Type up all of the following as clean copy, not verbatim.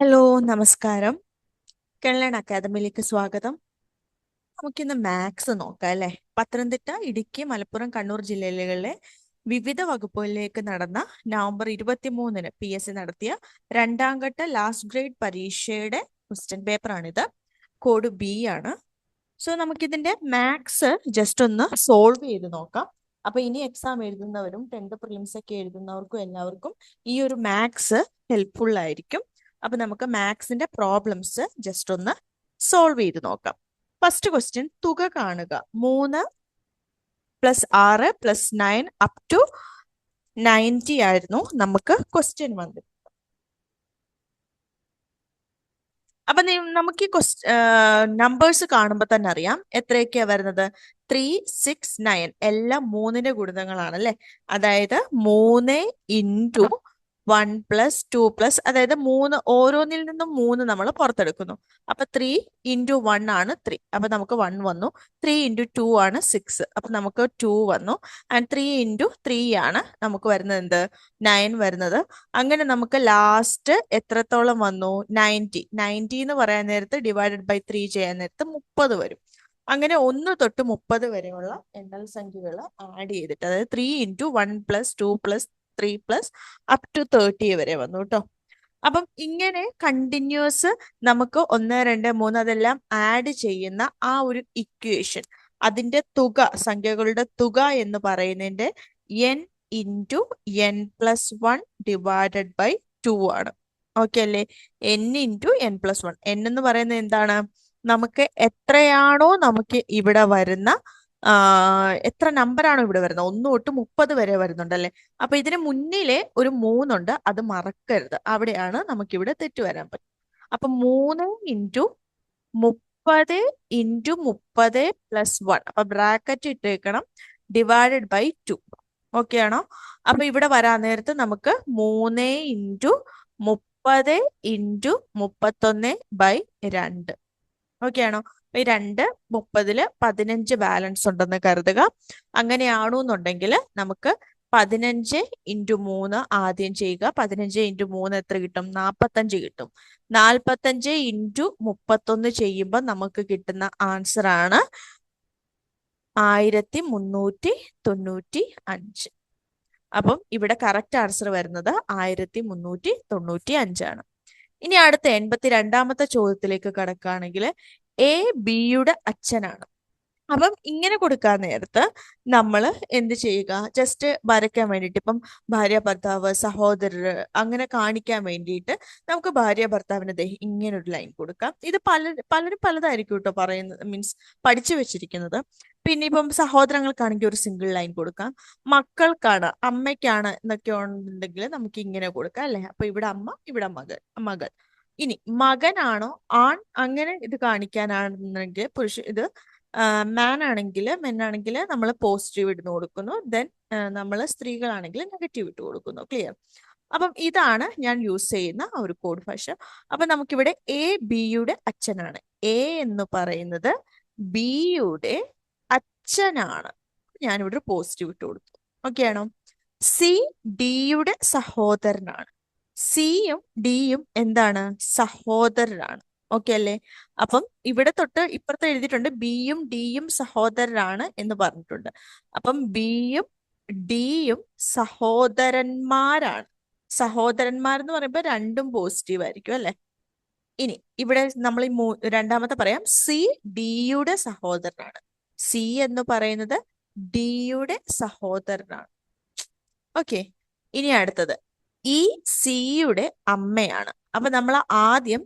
Hello, നമസ്കാരം. കേരളൻ അക്കാദമിയിലേക്ക് സ്വാഗതം. നമുക്കിന്ന് മാത്സ് നോക്കാം അല്ലേ? പത്തനംതിട്ട, ഇടുക്കി, മലപ്പുറം, കണ്ണൂർ ജില്ലകളിലെ വിവിധ വകുപ്പുകളിലേക്ക് നടന്ന നവംബർ 23-ന് PSC നടത്തിയ രണ്ടാം ഘട്ട ലാസ്റ്റ് ഗ്രേഡ് പരീക്ഷയുടെ ക്വസ്റ്റ്യൻ പേപ്പറാണിത്. കോഡ് B ആണ്. സോ നമുക്കിതിന്റെ മാത്സ് ജസ്റ്റ് ഒന്ന് സോൾവ് ചെയ്ത് നോക്കാം. അപ്പൊ ഇനി എക്സാം എഴുതുന്നവരും 10th പ്രിലിംസ് ഒക്കെ എഴുതുന്നവർക്കും എല്ലാവർക്കും ഈ ഒരു മാത്സ് ഹെൽപ്ഫുൾ ആയിരിക്കും. അപ്പൊ നമുക്ക് മാത്സിന്റെ പ്രോബ്ലംസ് ജസ്റ്റ് ഒന്ന് സോൾവ് ചെയ്ത് നോക്കാം. ഫസ്റ്റ് ക്വസ്റ്റ്യൻ, തുക കാണുക. 3 + 6 + 9 അപ് ടു 90 ആയിരുന്നു നമുക്ക് ക്വസ്റ്റ്യൻ വന്നത്. അപ്പൊ നമുക്ക് ഈ നമ്പേഴ്സ് കാണുമ്പോൾ തന്നെ അറിയാം എത്രയൊക്കെയാ വരുന്നത്. 3, 6, 9 എല്ലാം 3ന്റെ ഗുണിതങ്ങളാണ് അല്ലെ. അതായത് 3 ഇൻറ്റു 1 + 2 + അതായത് 3 ഓരോന്നിൽ നിന്നും 3 നമ്മൾ പുറത്തെടുക്കുന്നു. അപ്പൊ 3 ഇൻറ്റു 1 ആണ് 3. അപ്പൊ നമുക്ക് 1 വന്നു. 3 ഇൻറ്റു 2 ആണ് 6. അപ്പൊ നമുക്ക് 2 വന്നു. ആൻഡ് 3 ഇൻറ്റു 3 ആണ് നമുക്ക് വരുന്നത് എന്ത് 9 വരുന്നത്. അങ്ങനെ നമുക്ക് ലാസ്റ്റ് എത്രത്തോളം വന്നു 90 എന്ന് പറയാൻ നേരത്ത് ഡിവൈഡഡ് ബൈ 3 ചെയ്യാൻ നേരത്ത് 30 വരും. അങ്ങനെ 1 തൊട്ട് 30 വരെയുള്ള എണ്ണൽ സംഖ്യകൾ ആഡ് ചെയ്തിട്ട്, അതായത് 3 ഇൻറ്റു 1 + 2 + 3 + അപ് ടു 30 വരെ വന്നു കേട്ടോ. അപ്പം ഇങ്ങനെ കണ്ടിന്യൂസ് നമുക്ക് 1, 2, 3 അതെല്ലാം ആഡ് ചെയ്യുന്ന ആ ഒരു ഇക്വേഷൻ, അതിന്റെ തുക, സംഖ്യകളുടെ തുക എന്ന് പറയുന്നതിന്റെ n into n+1 divided by 2 ആണ്. ഓക്കെ അല്ലേ? n into n+1. n എന്ന് പറയുന്നത് എന്താണ്? നമുക്ക് എത്രയാണോ നമുക്ക് ഇവിടെ വരുന്ന എത്ര നമ്പറാണോ ഇവിടെ വരുന്നത്, 1 തൊട്ട് 30 വരെ വരുന്നുണ്ടല്ലേ. അപ്പൊ ഇതിന് മുന്നിലെ ഒരു 3 ഉണ്ട്, അത് മറക്കരുത്. അവിടെയാണ് നമുക്കിവിടെ തെറ്റ് വരാൻ പറ്റും. അപ്പൊ 3 ഇൻറ്റു 30 ഇൻറ്റു 30 + 1, അപ്പൊ ബ്രാക്കറ്റ് ഇട്ടേക്കണം, ഡിവൈഡഡ് ബൈ 2. ഓക്കെ ആണോ? അപ്പൊ ഇവിടെ വരാൻ നേരത്ത് നമുക്ക് 3 ഇൻറ്റു 30 ഇൻറ്റു 31/2. ഓക്കെ ആണോ? ഈ 2 30-ല് 15 ബാലൻസ് ഉണ്ടെന്ന് കരുതുക. അങ്ങനെയാണെന്നുണ്ടെങ്കിൽ നമുക്ക് 15 ഇൻറ്റു 3 ആദ്യം ചെയ്യുക. 15 ഇൻറ്റു 3 എത്ര കിട്ടും? 45 കിട്ടും. 45 ഇൻറ്റു 31 ചെയ്യുമ്പോൾ നമുക്ക് കിട്ടുന്ന ആൻസർ ആണ് 1395. അപ്പം ഇവിടെ കറക്റ്റ് ആൻസർ വരുന്നത് 1395 ആണ്. ഇനി അടുത്ത 82-ാമത്തെ ചോദ്യത്തിലേക്ക് കടക്കുകയാണെങ്കിൽ, A Bയുടെ അച്ഛനാണ്. അപ്പം ഇങ്ങനെ കൊടുക്കാൻ നേരത്ത് നമ്മൾ എന്ത് ചെയ്യുക? ജസ്റ്റ് വരയ്ക്കാൻ വേണ്ടിയിട്ട്, ഇപ്പം ഭാര്യ, ഭർത്താവ്, സഹോദരർ അങ്ങനെ കാണിക്കാൻ വേണ്ടിയിട്ട് നമുക്ക് ഭാര്യ ഭർത്താവിന് ഇങ്ങനെ ഒരു ലൈൻ കൊടുക്കാം. ഇത് പലരും പലതായിരിക്കും കേട്ടോ പറയുന്നത്, മീൻസ് പഠിച്ചു വെച്ചിരിക്കുന്നത്. പിന്നെ ഇപ്പം സഹോദരങ്ങൾക്കാണെങ്കിൽ ഒരു സിംഗിൾ ലൈൻ കൊടുക്കാം. മക്കൾക്കാണ്, അമ്മയ്ക്കാണ് എന്നൊക്കെ ഉണ്ടെങ്കിൽ നമുക്ക് ഇങ്ങനെ കൊടുക്കാം അല്ലെ. അപ്പൊ ഇവിടെ അമ്മ, ഇവിടെ മകൾ. ഇനി മകനാണോ ആൺ, അങ്ങനെ ഇത് കാണിക്കാനാണെന്നുണ്ടെങ്കിൽ ഇത് മാൻ ആണെങ്കിൽ, മെന്നാണെങ്കിൽ നമ്മൾ പോസിറ്റീവ് ഇട്ട് കൊടുക്കുന്നു. ദെൻ നമ്മൾ സ്ത്രീകളാണെങ്കിൽ നെഗറ്റീവ് ഇട്ട് കൊടുക്കുന്നു. ക്ലിയർ? അപ്പം ഇതാണ് ഞാൻ യൂസ് ചെയ്യുന്ന ഒരു കോഡ് ഭാഷ. അപ്പൊ നമുക്കിവിടെ A Bയുടെ അച്ഛനാണ്. A എന്ന് പറയുന്നത് Bയുടെ അച്ഛനാണ്. ഞാനിവിടെ ഒരു പോസിറ്റീവ് ഇട്ട് കൊടുത്തു. ഓക്കെ ആണോ? C Dയുടെ സഹോദരനാണ്. സിയും ഡിയും എന്താണ്? സഹോദരരാണ്. ഓക്കെ അല്ലേ? അപ്പം ഇവിടെ തൊട്ട് ഇപ്പുറത്ത് എഴുതിയിട്ടുണ്ട് ബിയും ഡിയും സഹോദരരാണ് എന്ന് പറഞ്ഞിട്ടുണ്ട്. അപ്പം ബിയും ഡിയും സഹോദരന്മാരാണ്. സഹോദരന്മാരെന്ന് പറയുമ്പോൾ രണ്ടും പോസിറ്റീവ് ആയിരിക്കും അല്ലെ. ഇനി ഇവിടെ നമ്മൾ ഈ രണ്ടാമത്തെ പറയാം, സി ഡിയുടെ സഹോദരനാണ്. സി എന്ന് പറയുന്നത് ഡിയുടെ സഹോദരനാണ്. ഓക്കെ. ഇനി അടുത്തത് ഈ സിയുടെ അമ്മയാണ്. അപ്പൊ നമ്മൾ ആദ്യം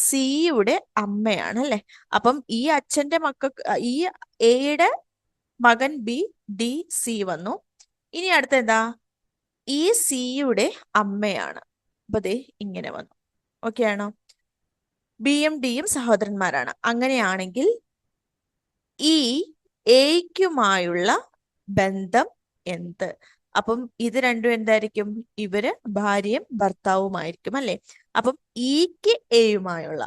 സിയുടെ അമ്മയാണ് അല്ലെ. അപ്പം ഈ അച്ഛന്റെ മക്കൾക്ക്, ഈ എയുടെ മകൻ ബി, ഡി, സി വന്നു. ഇനി അടുത്ത എന്താ? ഈ സിയുടെ അമ്മയാണ്. അപ്പൊ ദേ ഇങ്ങനെ വന്നു. ഓക്കെ ആണോ? ബിയും ഡിയും സഹോദരന്മാരാണ്. അങ്ങനെയാണെങ്കിൽ ഈ എയ്ക്കുമായുള്ള ബന്ധം എന്ത്? അപ്പം ഇത് രണ്ടും എന്തായിരിക്കും? ഇവര് ഭാര്യയും ഭർത്താവുമായിരിക്കും അല്ലെ. അപ്പം ഈക്ക് എയുമായുള്ള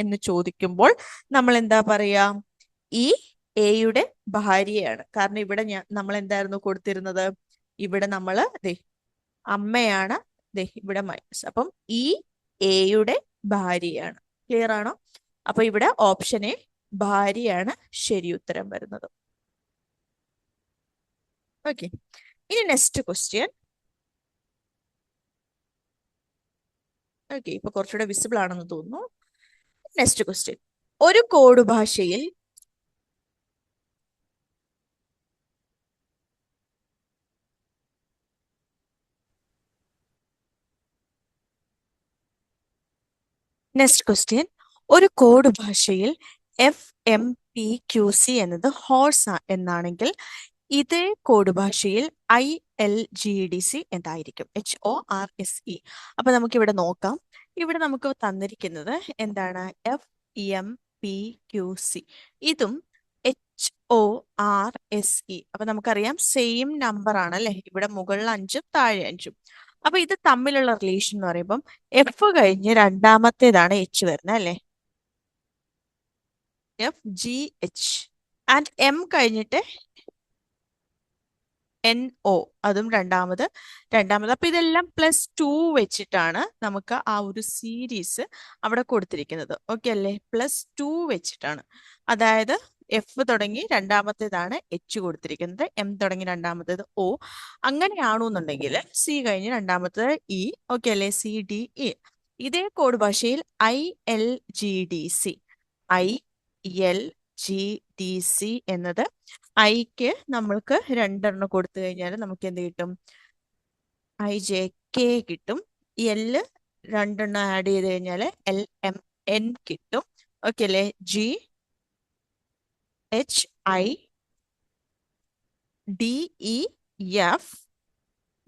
എന്ന് ചോദിക്കുമ്പോൾ നമ്മൾ എന്താ പറയാ? ഈ എയുടെ ഭാര്യയാണ്. കാരണം ഇവിടെ നമ്മൾ എന്തായിരുന്നു കൊടുത്തിരുന്നത്? ഇവിടെ നമ്മൾ അമ്മയാണ്, ദേ ഇവിടെ മൈനസ്. അപ്പം ഈ എയുടെ ഭാര്യയാണ്. ക്ലിയർ ആണോ? അപ്പൊ ഇവിടെ ഓപ്ഷൻ എ ഭാര്യയാണ് ശരി ഉത്തരം വരുന്നത്. ഓക്കെ, ഇനി നെക്സ്റ്റ് ക്വസ്റ്റ്യൻ. ഓക്കെ, ഇപ്പൊ കുറച്ചുകൂടെ വിസിബിൾ ആണെന്ന് തോന്നുന്നു. Next question. ഒരു കോഡ് ഭാഷയിൽ ഒരു കോഡ് ഭാഷയിൽ FMPQC എന്നത് ഹോഴ്സ് എന്നാണെങ്കിൽ ഇതേ കോഡ് ഭാഷയിൽ ILGDC എന്തായിരിക്കും? HORSE. അപ്പൊ നമുക്ക് ഇവിടെ നോക്കാം. ഇവിടെ നമുക്ക് തന്നിരിക്കുന്നത് എന്താണ്? FMPQC. ഇതും HORSE. അപ്പൊ നമുക്കറിയാം സെയിം നമ്പർ ആണ് അല്ലെ? ഇവിടെ മുകളിൽ 5 താഴെ 5. അപ്പൊ ഇത് തമ്മിലുള്ള റിലേഷൻ എന്ന് പറയുമ്പം എഫ് കഴിഞ്ഞ് രണ്ടാമത്തേതാണ് എച്ച് വരുന്നത് അല്ലെ? FGH. ആൻഡ് M കഴിഞ്ഞിട്ട് NO, അതും രണ്ടാമത്. അപ്പൊ ഇതെല്ലാം +2 വെച്ചിട്ടാണ് നമുക്ക് ആ ഒരു സീരീസ് അവിടെ കൊടുത്തിരിക്കുന്നത്. ഓക്കെ അല്ലേ? +2 വെച്ചിട്ടാണ്. അതായത് എഫ് തുടങ്ങി രണ്ടാമത്തേതാണ് എച്ച് കൊടുത്തിരിക്കുന്നത്, എം തുടങ്ങി രണ്ടാമത്തേത് ഒ. അങ്ങനെയാണെന്നുണ്ടെങ്കിൽ സി കഴിഞ്ഞ് രണ്ടാമത്തേത് ഇ. ഓക്കെ അല്ലേ? CDE. ഇതേ കോഡ് ഭാഷയിൽ ILGDC എന്നത് ഐക്ക് നമ്മൾക്ക് 2 കൊടുത്തു കഴിഞ്ഞാൽ നമുക്ക് എന്ത് കിട്ടും? IJK കിട്ടും. L 2 ആഡ് ചെയ്ത് കഴിഞ്ഞാൽ LMN കിട്ടും. ഓക്കെ അല്ലേ? GHIDEF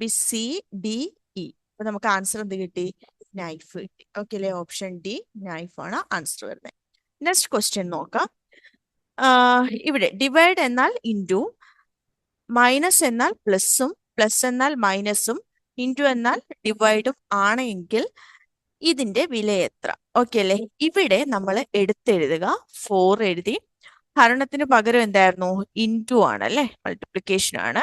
BCDE. അപ്പൊ നമുക്ക് ആൻസർ എന്ത് കിട്ടി? നൈഫ് കിട്ടി. ഓക്കെ അല്ലേ? ഓപ്ഷൻ ഡി നൈഫ് ആണ് ആൻസർ വരുന്നത്. നെക്സ്റ്റ് ക്വസ്റ്റ്യൻ നോക്കാം. ഇവിടെ ഡിവൈഡ് എന്നാൽ ഇൻറ്റു, മൈനസ് എന്നാൽ പ്ലസും, പ്ലസ് എന്നാൽ മൈനസും, ഇൻറ്റു എന്നാൽ ഡിവൈഡും ആണെങ്കിൽ ഇതിന്റെ വില എത്ര? ഓക്കെ അല്ലേ? ഇവിടെ നമ്മൾ എടുത്തെഴുതുക 4 എഴുതി. ഹരണത്തിന് പകരം എന്തായിരുന്നു? ഇൻറ്റു ആണ് അല്ലെ? മൾട്ടിപ്ലിക്കേഷൻ ആണ്.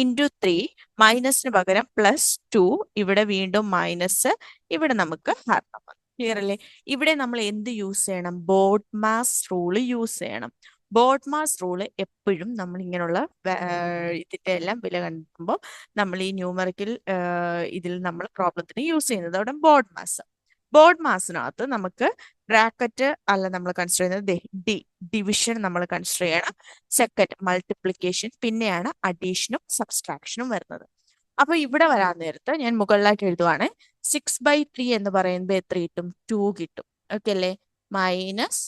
ഇൻറ്റു 3, മൈനസിന് പകരം +2, ഇവിടെ വീണ്ടും മൈനസ്, ഇവിടെ നമുക്ക് ഹരണം. ക്ലിയർ അല്ലേ? ഇവിടെ നമ്മൾ എന്ത് യൂസ് ചെയ്യണം? ബോഡ്മാസ് റൂള് യൂസ് ചെയ്യണം. ബോഡ്മാസ് റൂള് എപ്പോഴും നമ്മൾ ഇങ്ങനെയുള്ള ഇതിന്റെ എല്ലാം വില കണ്ടുമ്പോൾ നമ്മൾ ഈ ന്യൂമറിക്കൽ ഇതിൽ നമ്മൾ പ്രോബ്ലത്തിന് യൂസ് ചെയ്യുന്നത് അവിടെ ബോർഡ് മാസിനകത്ത് നമുക്ക് ബ്രാക്കറ്റ് അല്ല നമ്മൾ കൺസിഡർ ചെയ്യുന്നത്, ഡിവിഷൻ നമ്മൾ കൺസിഡർ ചെയ്യണം. സെക്കൻഡ് മൾട്ടിപ്ലിക്കേഷൻ, പിന്നെയാണ് അഡീഷനും സബ്സ്ട്രാക്ഷനും വരുന്നത്. അപ്പൊ ഇവിടെ വരാൻ നേരത്ത് ഞാൻ മുകളിലായിട്ട് എഴുതുവാണ്. 6/3 എന്ന് പറയുമ്പോൾ എത്ര കിട്ടും? 2 കിട്ടും. ഓക്കെ അല്ലേ? മൈനസ്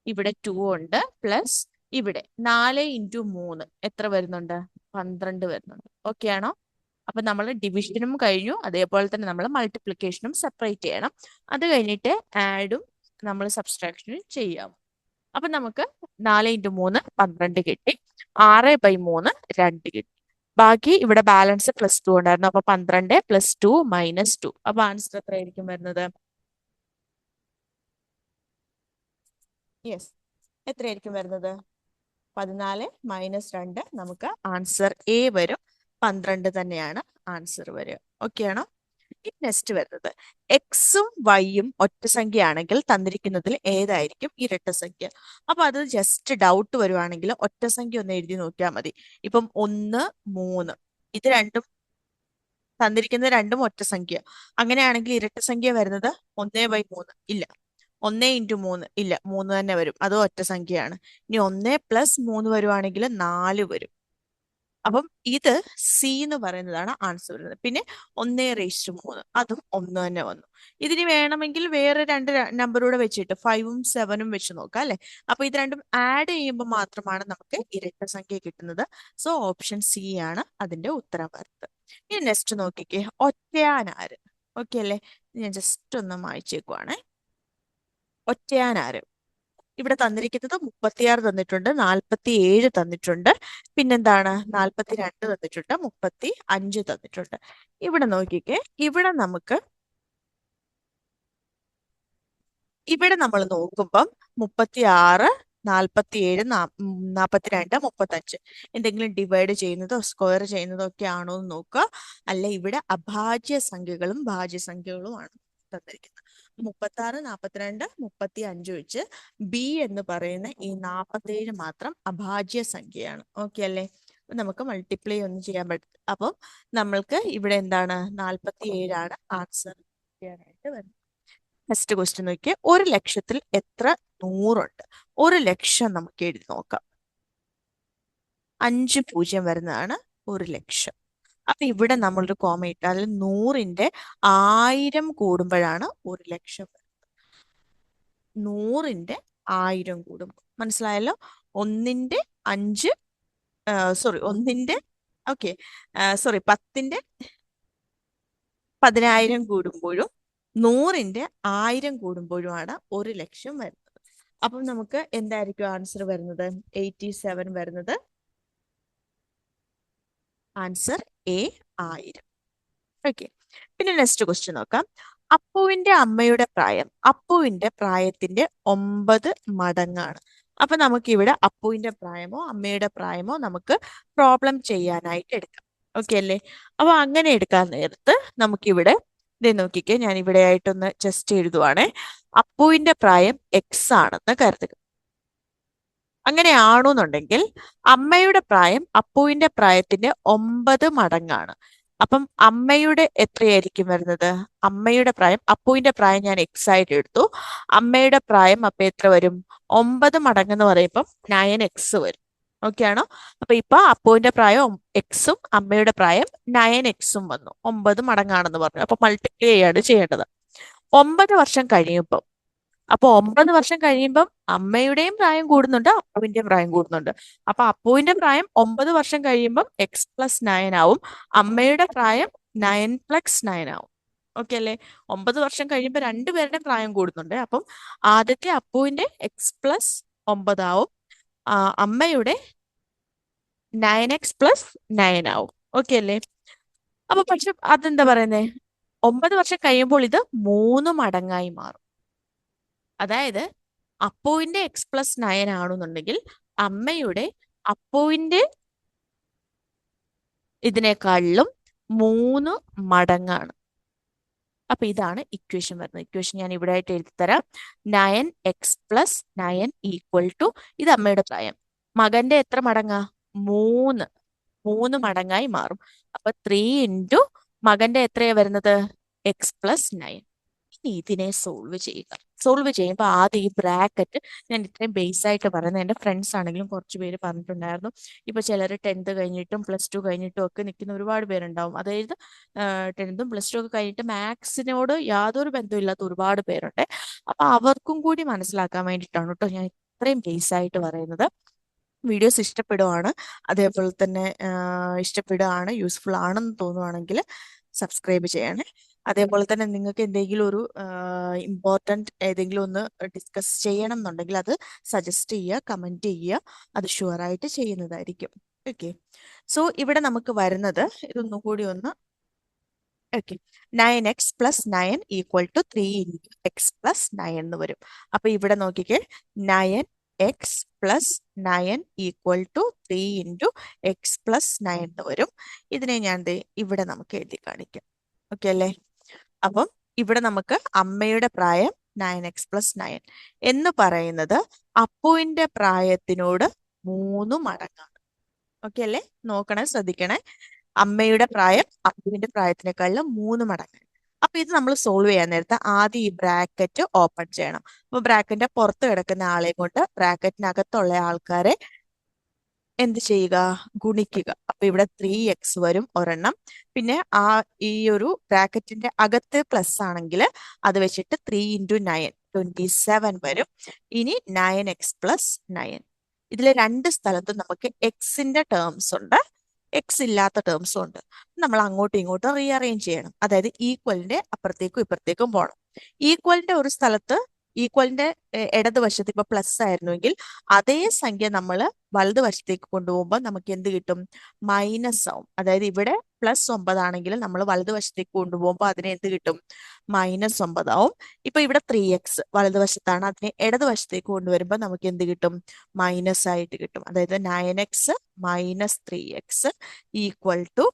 ഇവിടെ 2 ഉണ്ട്, പ്ലസ് ഇവിടെ 4 × 3 എത്ര വരുന്നുണ്ട്? 12 വരുന്നുണ്ട്. ഓക്കെ ആണോ? അപ്പൊ നമ്മൾ ഡിവിഷനും കഴിഞ്ഞു, അതേപോലെ തന്നെ നമ്മൾ മൾട്ടിപ്ലിക്കേഷനും സെപ്പറേറ്റ് ചെയ്യണം. അത് കഴിഞ്ഞിട്ട് ആഡും നമ്മൾ സബ്സ്ട്രാക്ഷനും ചെയ്യാം. അപ്പൊ നമുക്ക് 4 × 3 12 കിട്ടി. 6/3 2 കിട്ടി. ബാക്കി ഇവിടെ ബാലൻസ് +2 ഉണ്ടായിരുന്നു. അപ്പൊ 12 + 2 - 2. അപ്പൊ ആൻസർ എത്രയായിരിക്കും വരുന്നത്? യെസ്, എത്രയായിരിക്കും വരുന്നത്? 14 - 2. നമുക്ക് ആൻസർ എ വരും. 12 തന്നെയാണ് ആൻസർ വരിക. ഓക്കെ ആണോ? നെക്സ്റ്റ് വരുന്നത് എക്സും വൈയും ഒറ്റ സംഖ്യ ആണെങ്കിൽ തന്നിരിക്കുന്നതിൽ ഏതായിരിക്കും ഇരട്ട സംഖ്യ? അപ്പൊ അത് ജസ്റ്റ് ഡൗട്ട് വരുവാണെങ്കിൽ ഒറ്റ സംഖ്യ ഒന്ന് എഴുതി നോക്കിയാൽ മതി. ഇപ്പം 1, 3 ഇത് രണ്ടും തന്നിരിക്കുന്നത് രണ്ടും ഒറ്റ സംഖ്യ. അങ്ങനെയാണെങ്കിൽ ഇരട്ട സംഖ്യ വരുന്നത് 1/3 ഇല്ല. 1 × 3 ഇല്ല, 3 തന്നെ വരും. അത് ഒറ്റ സംഖ്യയാണ്. ഇനി 1 + 3 വരുവാണെങ്കിൽ 4 വരും. അപ്പം ഇത് സി എന്ന് പറയുന്നതാണ് ആൻസർ വരുന്നത്. പിന്നെ 1/3 അതും 1 തന്നെ വന്നു. ഇതിന് വേണമെങ്കിൽ വേറെ 2 നമ്പറൂടെ വെച്ചിട്ട് 5ഉം 7ഉം വെച്ച് നോക്കാം അല്ലെ? അപ്പൊ ഇത് രണ്ടും ആഡ് ചെയ്യുമ്പോൾ മാത്രമാണ് നമുക്ക് ഇരട്ട സംഖ്യ കിട്ടുന്നത്. സോ ഓപ്ഷൻ സി ആണ് അതിന്റെ ഉത്തരം വരുന്നത്. ഇനി നെക്സ്റ്റ് നോക്കിക്കേ, ഒറ്റയാനാര്. ഓക്കെ അല്ലേ? ഞാൻ ജസ്റ്റ് ഒന്ന് മായ്ച്ചേക്കുവാണേ. ഒറ്റയാനാര് ഇവിടെ തന്നിരിക്കുന്നത് 36 തന്നിട്ടുണ്ട്, 47 തന്നിട്ടുണ്ട്, പിന്നെന്താണ് 42 തന്നിട്ടുണ്ട്, 35 തന്നിട്ടുണ്ട്. ഇവിടെ നോക്കിക്കേ, ഇവിടെ നമ്മൾ നോക്കുമ്പം 36, 47, 42, 35 എന്തെങ്കിലും ഡിവൈഡ് ചെയ്യുന്നതോ സ്ക്വയർ ചെയ്യുന്നതോ ഒക്കെ ആണോ എന്ന് നോക്കുക. അല്ല ഇവിടെ അഭാജ്യ സംഖ്യകളും ഭാജ്യസംഖ്യകളുമാണ് തന്നിരിക്കുന്നത്. 36, 42, 35 വെച്ച് ബി എന്ന് പറയുന്ന ഈ 47 മാത്രം അഭാജ്യ സംഖ്യയാണ്. ഓക്കെ അല്ലേ? നമുക്ക് മൾട്ടിപ്ലൈ ഒന്നും ചെയ്യാൻ പറ്റും. അപ്പം നമ്മൾക്ക് ഇവിടെ എന്താണ് 47 ആൻസർ ചെയ്യാനായിട്ട് വരുന്നത്. ഫസ്റ്റ് ക്വസ്റ്റ്യൻ നോക്കിയേ, 1,00,000-ൽ എത്ര 100 ഉണ്ട്? 1,00,000 നമുക്ക് എഴുതി നോക്കാം. 5 0 വരുന്നതാണ് 1,00,000. അപ്പൊ ഇവിടെ നമ്മളൊരു കോമ ഇട്ടാൽ 100ന്റെ 1000 കൂടുമ്പോഴാണ് 1,00,000 വരുന്നത്. 100ന്റെ 1000 കൂടുമ്പോൾ മനസ്സിലായല്ലോ. 1ന്റെ 5 സോറി 1ന്റെ ഓക്കെ സോറി 10ന്റെ 10,000 കൂടുമ്പോഴും 100ന്റെ 1000 കൂടുമ്പോഴുമാണ് 1,00,000 വരുന്നത്. അപ്പം നമുക്ക് എന്തായിരിക്കും ആൻസർ വരുന്നത്? 87 വരുന്നത്. Answer A 1000. ഓക്കെ, പിന്നെ നെക്സ്റ്റ് ക്വസ്റ്റ്യൻ നോക്കാം. അപ്പുവിന്റെ അമ്മയുടെ പ്രായം അപ്പുവിന്റെ പ്രായത്തിന്റെ 9 മടങ്ങാണ്. അപ്പൊ നമുക്ക് ഇവിടെ അപ്പുവിന്റെ പ്രായമോ അമ്മയുടെ പ്രായമോ നമുക്ക് പ്രോബ്ലം ചെയ്യാനായിട്ട് എടുക്കാം. ഓക്കെ അല്ലേ? അപ്പൊ അങ്ങനെ എടുക്കാൻ നേരത്ത് നമുക്കിവിടെ ഇത് നോക്കിക്കേ, ഞാൻ ഇവിടെ ആയിട്ടൊന്ന് ജസ്റ്റ് എഴുതുവാണേ. അപ്പുവിന്റെ പ്രായം എക്സ് ആണെന്ന് കരുതുക. അങ്ങനെയാണെന്നുണ്ടെങ്കിൽ അമ്മയുടെ പ്രായം അപ്പുവിന്റെ പ്രായത്തിന്റെ 9 മടങ്ങാണ്. അപ്പം അമ്മയുടെ എത്രയായിരിക്കും വരുന്നത്? അമ്മയുടെ പ്രായം, അപ്പുവിന്റെ പ്രായം ഞാൻ എക്സ് ആയിട്ട് എടുത്തു. അമ്മയുടെ പ്രായം അപ്പൊ എത്ര വരും? 9 മടങ്ങെന്ന് പറയുമ്പം 9x വരും. ഓക്കെ ആണോ? അപ്പൊ ഇപ്പൊ അപ്പുവിന്റെ പ്രായം എക്സും അമ്മയുടെ പ്രായം 9x വന്നു. 9 മടങ്ങാണെന്ന് പറഞ്ഞു. അപ്പൊ മൾട്ടിപ്ലൈ ചെയ്യാണ് ചെയ്യേണ്ടത്. 9 വർഷം കഴിയുമ്പോൾ, അപ്പൊ 9 വർഷം കഴിയുമ്പം അമ്മയുടെയും പ്രായം കൂടുന്നുണ്ട്, അപ്പുവിന്റെയും പ്രായം കൂടുന്നുണ്ട്. അപ്പൊ അപ്പുവിന്റെ പ്രായം 9 വർഷം കഴിയുമ്പം x+9 ആവും. അമ്മയുടെ പ്രായം 9+9 ആവും. ഓക്കെ അല്ലേ? 9 വർഷം കഴിയുമ്പോൾ രണ്ടുപേരുടെ പ്രായം കൂടുന്നുണ്ട്. അപ്പം ആദ്യത്തെ അപ്പുവിന്റെ x+9 ആവും, അമ്മയുടെ 9x+9 ആവും. ഓക്കെ അല്ലേ? അപ്പൊ പക്ഷെ അതെന്താ പറയുന്നേ? 9 വർഷം കഴിയുമ്പോൾ ഇത് 3 മടങ്ങായി മാറും. അതായത് അപ്പുവിന്റെ x+9 ആണെന്നുണ്ടെങ്കിൽ അമ്മയുടെ അപ്പുവിന്റെ ഇതിനേക്കാളിലും 3 മടങ്ങാണ്. അപ്പൊ ഇതാണ് ഇക്വേഷൻ വരുന്നത്. ഇക്വേഷൻ ഞാൻ ഇവിടെ ആയിട്ട് എഴുതി തരാം. 9x+9 = ഇത് അമ്മയുടെ പ്രായം. മകന്റെ എത്ര മടങ്ങാ? 3 മടങ്ങായി മാറും. അപ്പൊ 3 × മകന്റെ എത്രയാ വരുന്നത്? x+9. ഇനി ഇതിനെ സോൾവ് ചെയ്യുക. സോൾവ് ചെയ്യുമ്പോൾ ആദ്യം ഈ ബ്രാക്കറ്റ്, ഞാൻ ഇത്രയും ബേസ് ആയിട്ട് പറയുന്നത് എൻ്റെ ഫ്രണ്ട്സ് ആണെങ്കിലും കുറച്ച് പേര് പറഞ്ഞിട്ടുണ്ടായിരുന്നു. ഇപ്പൊ ചിലർ 10th കഴിഞ്ഞിട്ടും +2 കഴിഞ്ഞിട്ടും ഒക്കെ നിൽക്കുന്ന ഒരുപാട് പേരുണ്ടാവും. അതായത് 10th +2 ഒക്കെ കഴിഞ്ഞിട്ട് മാത്സിനോട് യാതൊരു ബന്ധമില്ലാത്ത ഒരുപാട് പേരുണ്ട്. അപ്പൊ അവർക്കും കൂടി മനസ്സിലാക്കാൻ വേണ്ടിയിട്ടാണ് കേട്ടോ ഞാൻ ഇത്രയും ബേസ് ആയിട്ട് പറയുന്നത്. വീഡിയോസ് ഇഷ്ടപ്പെടുവാണ്, അതേപോലെ തന്നെ ഇഷ്ടപ്പെടുകയാണ്, യൂസ്ഫുൾ ആണെന്ന് തോന്നുവാണെങ്കിൽ സബ്സ്ക്രൈബ് ചെയ്യണേ. അതേപോലെ തന്നെ നിങ്ങൾക്ക് എന്തെങ്കിലും ഒരു ഇമ്പോർട്ടൻറ്റ് ഏതെങ്കിലും ഒന്ന് ഡിസ്കസ് ചെയ്യണം എന്നുണ്ടെങ്കിൽ അത് സജസ്റ്റ് ചെയ്യുക, കമൻറ്റ് ചെയ്യുക. അത് ഷുവറായിട്ട് ചെയ്യുന്നതായിരിക്കും. ഓക്കെ, സോ ഇവിടെ നമുക്ക് വരുന്നത് ഇതൊന്നും കൂടി ഒന്ന് ഓക്കെ 9x+9 = 3 × x+9 എന്ന് വരും. അപ്പൊ ഇവിടെ നോക്കിക്കേ, 9x+9 = 3 × x+9 എന്ന് വരും. ഇതിനെ ഞാൻ ഇവിടെ നമുക്ക് എഴുതി കാണിക്കാം. ഓക്കെ അല്ലേ? അപ്പം ഇവിടെ നമുക്ക് അമ്മയുടെ പ്രായം 9x+9 എന്ന് പറയുന്നത് അപ്പുവിന്റെ പ്രായത്തിനോട് 3 മടങ്ങാണ്. ഓക്കെ അല്ലേ? നോക്കണേ, ശ്രദ്ധിക്കണേ. അമ്മയുടെ പ്രായം അപ്പുവിന്റെ പ്രായത്തിനേക്കാളും 3 മടങ്ങ്. അപ്പൊ ഇത് നമ്മൾ സോൾവ് ചെയ്യാൻ നേരത്തെ ആദ്യം ഈ ബ്രാക്കറ്റ് ഓപ്പൺ ചെയ്യണം. അപ്പൊ ബ്രാക്കറ്റിന്റെ പുറത്ത് കിടക്കുന്ന ആളെ കൊണ്ട് ബ്രാക്കറ്റിനകത്തുള്ള ആൾക്കാരെ എന്ത് ചെയ്യുക? ഗുണിക്കുക. അപ്പൊ ഇവിടെ 3x വരും ഒരെണ്ണം. പിന്നെ ഈ ഒരു ബ്രാക്കറ്റിന്റെ അകത്ത് പ്ലസ് ആണെങ്കിൽ അത് വെച്ചിട്ട് 3 × 9 27 വരും. ഇനി 9x+9. ഇതിലെ രണ്ട് സ്ഥലത്തും നമുക്ക് എക്സിന്റെ ടേംസ് ഉണ്ട്, എക്സ് ഇല്ലാത്ത ടേംസും ഉണ്ട്. നമ്മൾ അങ്ങോട്ടും ഇങ്ങോട്ടും റീഅറേഞ്ച് ചെയ്യണം. അതായത് ഈക്വലിന്റെ അപ്പുറത്തേക്കും ഇപ്പുറത്തേക്കും പോകണം. ഈക്വലിന്റെ ഒരു സ്ഥലത്ത് ഈക്വലിന്റെ ഇടതുവശത്ത് ഇപ്പൊ പ്ലസ് ആയിരുന്നുവെങ്കിൽ അതേ സംഖ്യ നമ്മൾ വലതുവശത്തേക്ക് കൊണ്ടുപോകുമ്പോൾ നമുക്ക് എന്ത് കിട്ടും? മൈനസ് ആവും. അതായത് ഇവിടെ പ്ലസ് 9 ആണെങ്കിൽ നമ്മൾ വലതുവശത്തേക്ക് കൊണ്ടുപോകുമ്പോൾ അതിനെ എന്ത് കിട്ടും? -9 ആവും. ഇപ്പൊ ഇവിടെ 3x വലതുവശത്താണ്, അതിനെ ഇടതുവശത്തേക്ക് കൊണ്ടുവരുമ്പോൾ നമുക്ക് എന്ത് കിട്ടും? മൈനസ് ആയിട്ട് കിട്ടും. അതായത് 9x minus 3x equal to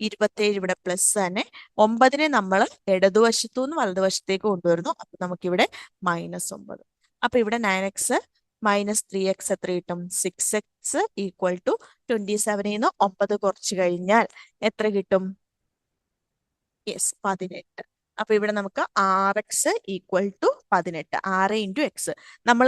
27. ഇവിടെ പ്ലസ് തന്നെ, 9നെ നമ്മൾ ഇടതുവശത്തു നിന്ന് വലതുവശത്തേക്ക് കൊണ്ടുവരുന്നു, അപ്പൊ നമുക്കിവിടെ -9. അപ്പൊ ഇവിടെ 9x മൈനസ് 3x എത്ര കിട്ടും? 6x ഈക്വൽ ടു 27ൽ നിന്ന് 9 കുറച്ച് കഴിഞ്ഞാൽ എത്ര കിട്ടും? യെസ്, 18. അപ്പൊ ഇവിടെ നമുക്ക് 6x equal to 18. 6 into X. നമ്മൾ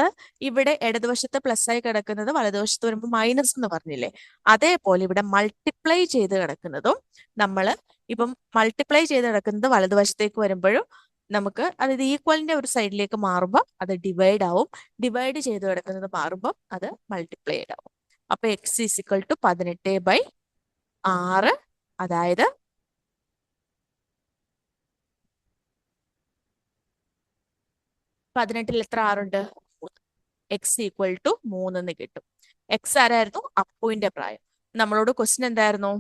ഇവിടെ ഇടതുവശത്ത് പ്ലസ് ആയി കിടക്കുന്നത് വലതുവശത്ത് വരുമ്പോൾ മൈനസ് എന്ന് പറഞ്ഞില്ലേ, അതേപോലെ ഇവിടെ മൾട്ടിപ്ലൈ ചെയ്ത് കിടക്കുന്നതും നമ്മൾ ഇപ്പം മൾട്ടിപ്ലൈ ചെയ്ത് കിടക്കുന്നത് വലതുവശത്തേക്ക് വരുമ്പോഴും നമുക്ക് അതായത് ഈക്വലിന്റെ ഒരു സൈഡിലേക്ക് മാറുമ്പോൾ അത് ഡിവൈഡ് ആവും, ഡിവൈഡ് ചെയ്ത് കിടക്കുന്നത് മാറുമ്പോൾ അത് മൾട്ടിപ്ലൈഡ് ആവും. അപ്പൊ എക്സ് ഈക്വൽ ടു 18/6, അതായത് 18ൽ എത്ര ആറുണ്ട്? എക്സ് ഈക്വൽ ടു 3 എന്ന് കിട്ടും. എക്സ് ആരായിരുന്നു? അപ്പുവിന്റെ പ്രായം. നമ്മളോട് ക്വസ്റ്റ്യൻ എന്തായിരുന്നു?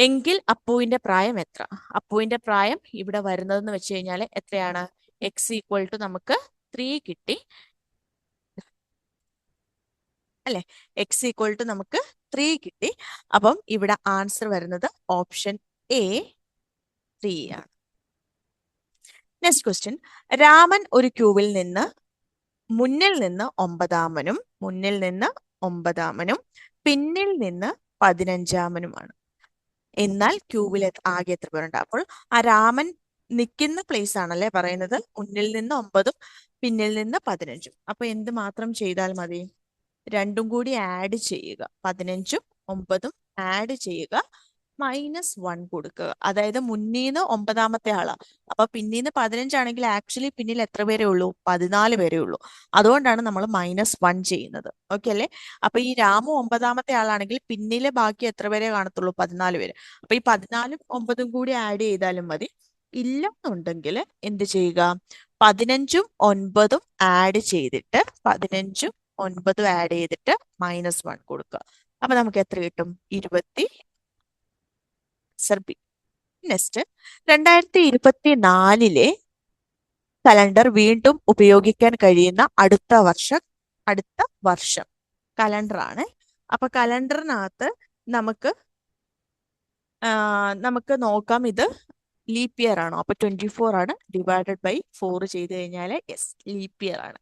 എങ്കിൽ അപ്പുവിന്റെ പ്രായം എത്ര? അപ്പുവിന്റെ പ്രായം ഇവിടെ വരുന്നതെന്ന് വെച്ച് കഴിഞ്ഞാൽ എത്രയാണ്? എക്സ് ഈക്വൽ ടു നമുക്ക് 3 കിട്ടി അല്ലെ? എക്സ് ഈക്വൽ ടു നമുക്ക് 3 കിട്ടി. അപ്പം ഇവിടെ ആൻസർ വരുന്നത് ഓപ്ഷൻ എ 3 ആണ്. Next question. രാമൻ ഒരു ക്യൂവിൽ നിന്ന് മുന്നിൽ നിന്ന് 9-മനും പിന്നിൽ നിന്ന് 15-മനുമാണ്. എന്നാൽ ക്യൂവിൽ ആകെ എത്ര പേരുണ്ട്? അപ്പോൾ ആ രാമൻ നിൽക്കുന്ന പ്ലേസ് ആണല്ലേ പറയുന്നത്. മുന്നിൽ നിന്ന് 9ഉം പിന്നിൽ നിന്ന് 15ഉം. അപ്പൊ എന്ത് മാത്രം ചെയ്താൽ മതി? രണ്ടും കൂടി ആഡ് ചെയ്യുക. 15ഉം 9ഉം ആഡ് ചെയ്യുക, -1 കൊടുക്കുക. അതായത് മുന്നീന്ന് 9-മത്തെ ആളാ, അപ്പൊ പിന്നീന്ന് 15 ആണെങ്കിൽ ആക്ച്വലി പിന്നിൽ എത്ര പേരേ ഉള്ളൂ? 14 പേരേ ഉള്ളൂ. അതുകൊണ്ടാണ് നമ്മൾ -1 ചെയ്യുന്നത്. ഓക്കെ അല്ലേ? അപ്പൊ ഈ രാമു 9-മത്തെ ആളാണെങ്കിൽ പിന്നിലെ ബാക്കി എത്ര പേരെ കാണത്തുള്ളൂ? 14 പേര്. അപ്പൊ ഈ 14ഉം 9ഉം കൂടി ആഡ് ചെയ്താലും മതി. ഇല്ലെന്നുണ്ടെങ്കിൽ എന്ത് ചെയ്യുക? 15ഉം 9ഉം ആഡ് ചെയ്തിട്ട് -1 കൊടുക്കുക. അപ്പൊ നമുക്ക് എത്ര കിട്ടും? 20. നെക്സ്റ്റ്, 2024 കലണ്ടർ വീണ്ടും ഉപയോഗിക്കാൻ കഴിയുന്ന അടുത്ത വർഷം കലണ്ടറാണ്. അപ്പൊ കലണ്ടറിനകത്ത് നമുക്ക് നോക്കാം ഇത് ലീപ്പ് ഇയർ ആണോ? അപ്പൊ 24 ആണ്, ഡിവൈഡഡ് ബൈ 4 ചെയ്ത് കഴിഞ്ഞാൽ യെസ് ലീപ്പ് ഇയർ ആണ്.